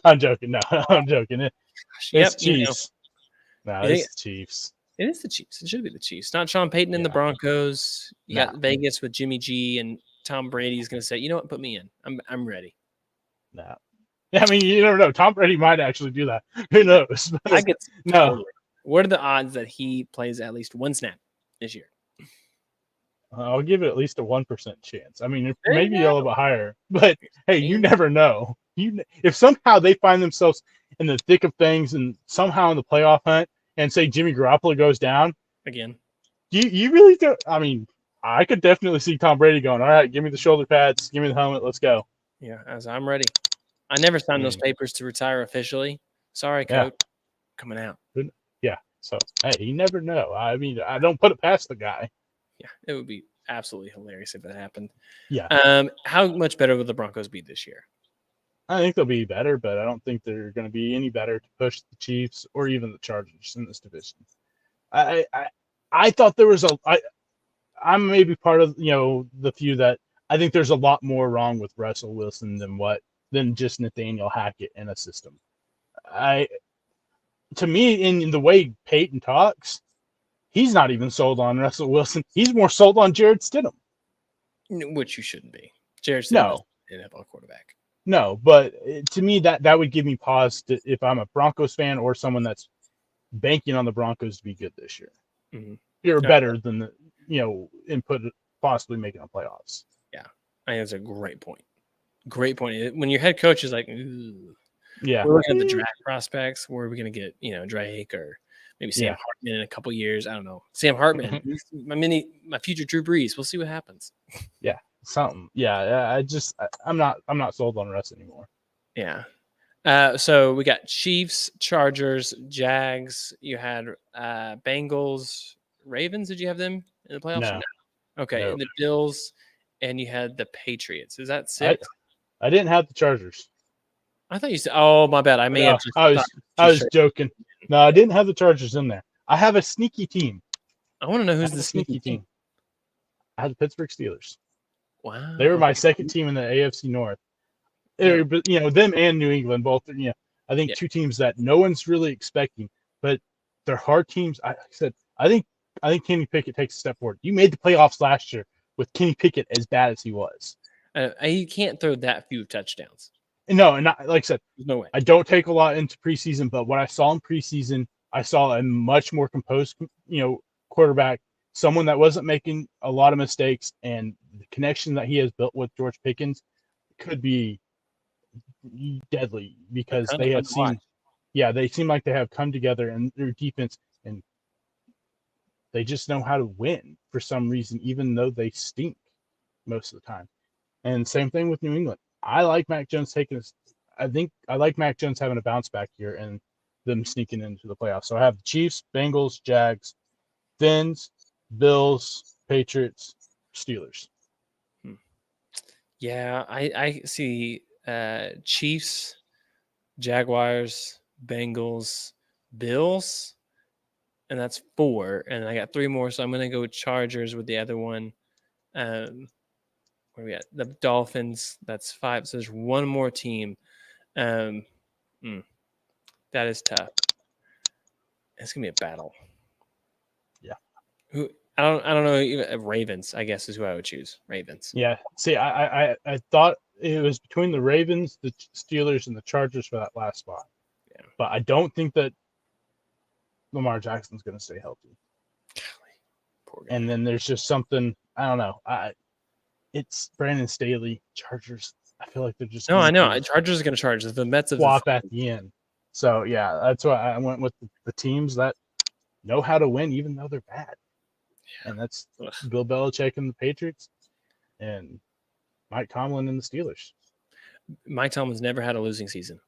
I'm joking. No, I'm joking. It's Chiefs. No, it's the Chiefs. It is the Chiefs. It should be the Chiefs. Not Sean Payton and the Broncos. You got Vegas with Jimmy G, and Tom Brady's going to say, you know what, put me in. I'm ready. No. You never know. Tom Brady might actually do that. Who knows? I get no. What are the odds that he plays at least one snap this year? I'll give it at least a 1% chance. I mean, There you maybe a go. little bit higher, but hey, you Amen. never know. If somehow they find themselves in the thick of things and somehow in the playoff hunt, and say Jimmy Garoppolo goes down Again. you really don't. I mean, I could definitely see Tom Brady going, all right, give me the shoulder pads, give me the helmet, let's go. Yeah, as I'm ready. I never signed those mean, papers to retire officially. Sorry, Yeah. coach. Coming out. Yeah. So hey, you never know. I mean, I don't put it past the guy. Yeah, it would be absolutely hilarious if that happened. Yeah. How much better would the Broncos be this year? I think they'll be better, but I don't think they're going to be any better to push the Chiefs or even the Chargers in this division. I thought there was I'm maybe part of the few that I think there's a lot more wrong with Russell Wilson than just Nathaniel Hackett in a system. To me, in the way Peyton talks, he's not even sold on Russell Wilson. He's more sold on Jared Stidham. Which you shouldn't be. Jared Stidham No. is an NFL quarterback. No, but to me, that would give me pause if I'm a Broncos fan or someone that's banking on the Broncos to be good this year. Mm-hmm. You're better than input possibly making the playoffs. Yeah, I think that's a great point. Great point. When your head coach is like, ooh, yeah, we're looking at the draft prospects. Where are we going to get, Drake or maybe Sam Hartman in a couple years? I don't know. Sam Hartman, my future Drew Brees. We'll see what happens. Yeah, something. Yeah, I'm not sold on Russ anymore. Yeah. So we got Chiefs, Chargers, Jags. You had Bengals, Ravens. Did you have them in the playoffs? No. Okay, No. and the Bills, and you had the Patriots. Is that 6? I didn't have the Chargers. I thought you said. Oh, my bad. I may have. I was joking. No, I didn't have the Chargers in there. I have a sneaky team. I want to know who's the sneaky team. I had the Pittsburgh Steelers. Wow. They were my second team in the AFC North. Yeah. Them and New England both. I think two teams that no one's really expecting, but they're hard teams. I think Kenny Pickett takes a step forward. You made the playoffs last year with Kenny Pickett as bad as he was. He can't throw that few touchdowns. No, and like I said, there's no way. I don't take a lot into preseason, but what I saw in preseason, I saw a much more composed, quarterback, someone that wasn't making a lot of mistakes, and the connection that he has built with George Pickens could be deadly because they have seen, they seem like they have come together in their defense, and they just know how to win for some reason, even though they stink most of the time. And same thing with New England. I like Mac Jones I like Mac Jones having a bounce back here and them sneaking into the playoffs. So I have the Chiefs, Bengals, Jags, Fins, Bills, Patriots, Steelers. Yeah, I see Chiefs, Jaguars, Bengals, Bills, and that's 4. And I got 3 more, so I'm going to go Chargers with the other one. Where we at? The Dolphins, that's 5. So there's one more team. That is tough. It's gonna be a battle. Yeah. Who I don't know. Ravens, I guess, is who I would choose. Ravens. Yeah. See, I thought it was between the Ravens, the Steelers, and the Chargers for that last spot. Yeah. But I don't think that Lamar Jackson's going to stay healthy. Poor guy. And then there's just something, I don't know. It's Brandon Staley, Chargers. I feel like they're just I know. Chargers are going to charge the Mets of swap at the end. So yeah, that's why I went with the teams that know how to win, even though they're bad. Yeah. And that's Bill Belichick and the Patriots, and Mike Tomlin and the Steelers. Mike Tomlin's never had a losing season.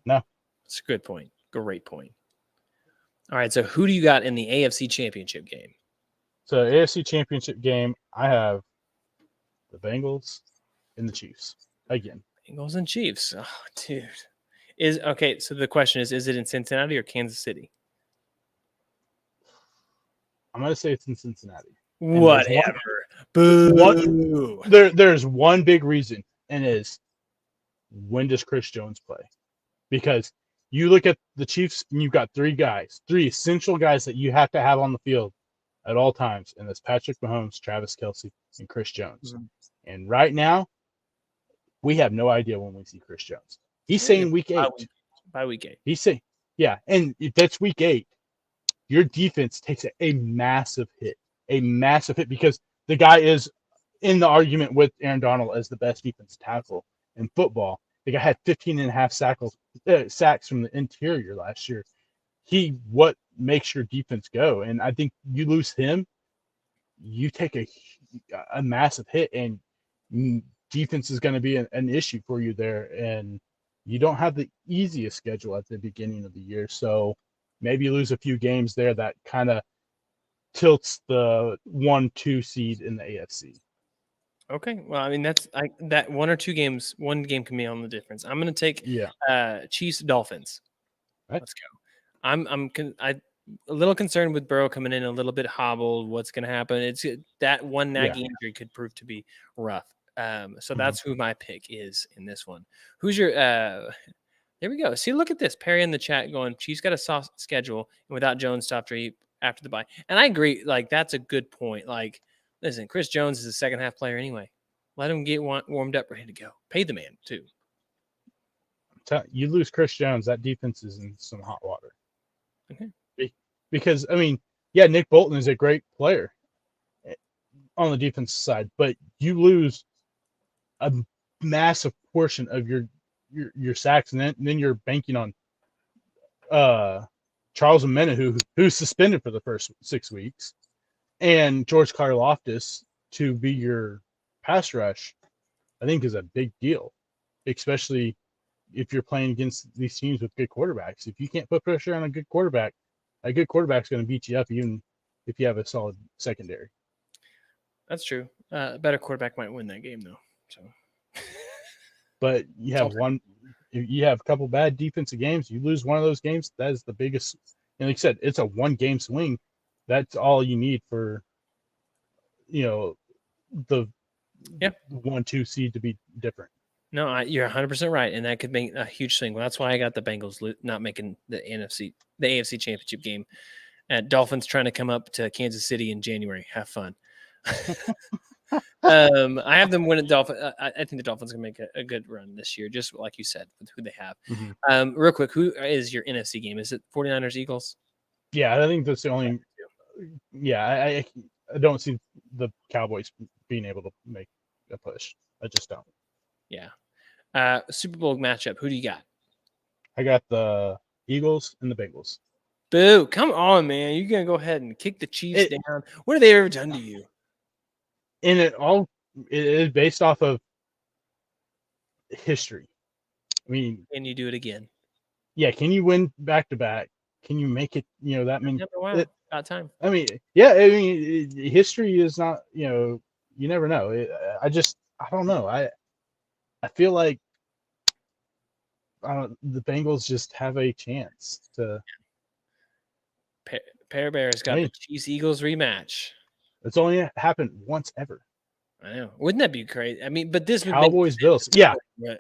No, it's a good point. Great point. All right, so who do you got in the AFC Championship game? So AFC Championship game, I have the Bengals and the Chiefs again. Bengals and Chiefs. Oh, dude. So the question is it in Cincinnati or Kansas City? I'm going to say it's in Cincinnati. Whatever. Boo. There's one big reason, and is when does Chris Jones play? Because you look at the Chiefs, and you've got 3 essential guys that you have to have on the field at all times, and that's Patrick Mahomes, Travis Kelce, and Chris Jones. Mm-hmm. And right now, we have no idea when we see Chris Jones. He's saying week 8. By week 8. He's saying, yeah, and if that's week 8, your defense takes a massive hit, because the guy is in the argument with Aaron Donald as the best defensive tackle in football. The guy had 15 and a half sacks from the interior last year. What makes your defense go? And I think you lose him, you take a massive hit, and defense is going to be an issue for you there. And you don't have the easiest schedule at the beginning of the year. So maybe you lose a few games there that kind of tilts the 1-2 seed in the AFC. Okay. Well, I mean, that one or two games, one game can be on the difference. I'm going to take Chiefs Dolphins. Right. Let's go. I'm a little concerned with Burrow coming in a little bit hobbled. What's going to happen? It's that one nagging injury could prove to be rough. So that's who my pick is in this one. Who's your there we go. See, look at this. Perry in the chat going, Chiefs got a soft schedule and without Jones after the bye. And I agree, like that's a good point. Like, listen, Chris Jones is a second half player anyway. Let him get warmed up, ready to go. Pay the man too. You lose Chris Jones, that defense is in some hot water. Okay. Because, I mean, yeah, Nick Bolton is a great player on the defensive side, but you lose a massive portion of your sacks, and then you're banking on Charles Omenihu, who's suspended for the first 6 weeks, and George Karlaftis to be your pass rush. I think is a big deal, especially if you're playing against these teams with good quarterbacks. If you can't put pressure on a good quarterback's going to beat you up, even if you have a solid secondary. That's true. A better quarterback might win that game, though. So, but you have a couple bad defensive games. You lose one of those games, that is the biggest. And like I said, it's a 1-game swing. That's all you need for, the 1-2 seed to be different. No, you're 100% right, and that could make a huge swing. Well, that's why I got the Bengals not making the AFC Championship game. Dolphins trying to come up to Kansas City in January. Have fun. I have them win at Dolphins. I think the Dolphins can make a good run this year, just like you said, with who they have. Mm-hmm. Real quick, who is your NFC game? Is it 49ers Eagles? Yeah, I think that's the only. Yeah, I don't see the Cowboys being able to make a push. I just don't. Yeah. Super Bowl matchup. Who do you got? I got the Eagles and the Bengals. Boo! Come on, man. You're gonna go ahead and kick the Chiefs down. What have they ever done to you? And it is based off of history. I mean, can you do it again? Yeah, can you win back to back? Can you make it? That many. About time. I mean, yeah. I mean, history is not. You never know. I don't know. I feel like the Bengals just have a chance to. Pear Bear's got the Chiefs Eagles rematch. It's only happened once ever. I know. Wouldn't that be crazy? I mean, but this Cowboys Bills. Yeah.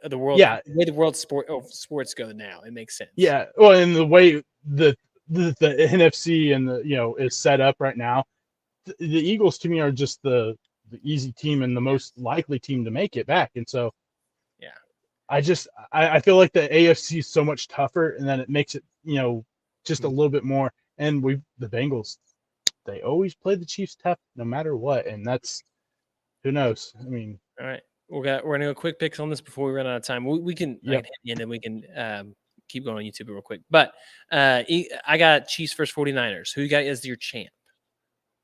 The world. Yeah. The way the world sports go now, it makes sense. Yeah. Well, and the way the NFC and is set up right now, the Eagles to me are just the easy team and the most likely team to make it back. And so, yeah, I feel like the AFC is so much tougher, and then it makes it just a little bit more. And the Bengals, they always play the Chiefs tough no matter what, and that's who knows. I mean, all right, we're gonna go quick picks on this before we run out of time. We can hit the end and we can keep going on YouTube real quick. But I got Chiefs versus 49ers. Who you got as your champ?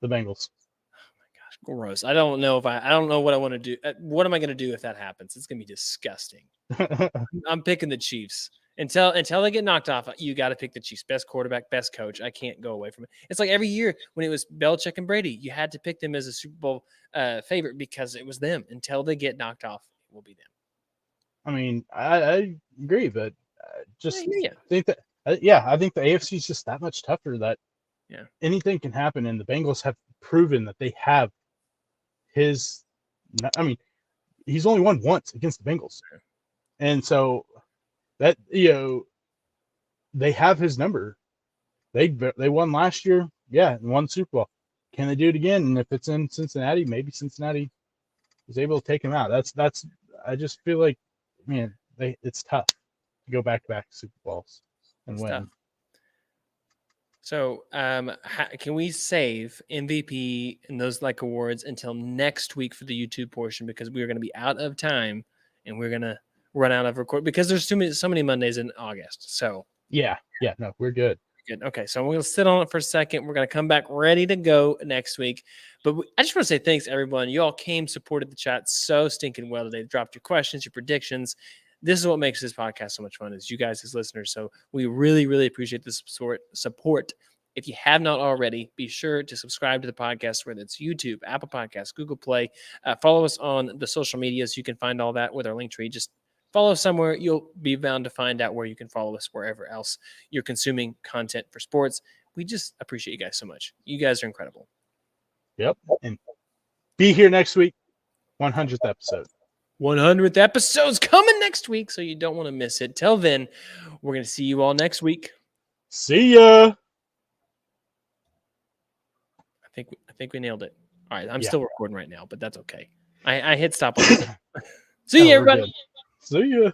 The Bengals. Oh my gosh, gross. I don't know what I want to do. What am I going to do if that happens? It's going to be disgusting. I'm picking the Chiefs. Until they get knocked off, you got to pick the Chiefs. Best quarterback, best coach. I can't go away from it. It's like every year when it was Belichick and Brady, you had to pick them as a Super Bowl favorite because it was them. Until they get knocked off, it will be them. I mean, I agree, but just think that I think the AFC is just that much tougher that anything can happen, and the Bengals have proven that they have his. I mean, he's only won once against the Bengals, and so that they have his number. They won last year, and won the Super Bowl. Can they do it again? And if it's in Cincinnati, maybe Cincinnati is able to take him out. That's. I just feel like, man, it's tough to go back-to-back Super Bowls and win. Tough. So, can we save MVP and those like awards until next week for the YouTube portion, because we are going to be out of time and we're going to run out of record because there's so many Mondays in August. So Yeah, no, we're good. good. Okay, so we'll sit on it for a second. We're going to come back ready to go next week. But I just want to say thanks, everyone. You all came, supported the chat so stinking well today. Dropped your questions, your predictions. This is what makes this podcast so much fun, is you guys as listeners. So we really, really appreciate the support. If you have not already, be sure to subscribe to the podcast, whether it's YouTube, Apple Podcasts, Google Play. Follow us on the social medias. You can find all that with our link tree. Just follow somewhere. You'll be bound to find out where you can follow us wherever else you're consuming content for sports. We just appreciate you guys so much. You guys are incredible. Yep. And be here next week, 100th episode. 100th episode's coming next week, so you don't want to miss it. Till then, we're going to see you all next week. See ya. I think we nailed it. All right, I'm still recording right now, but that's okay. I hit stop on it. See you, everybody. See ya.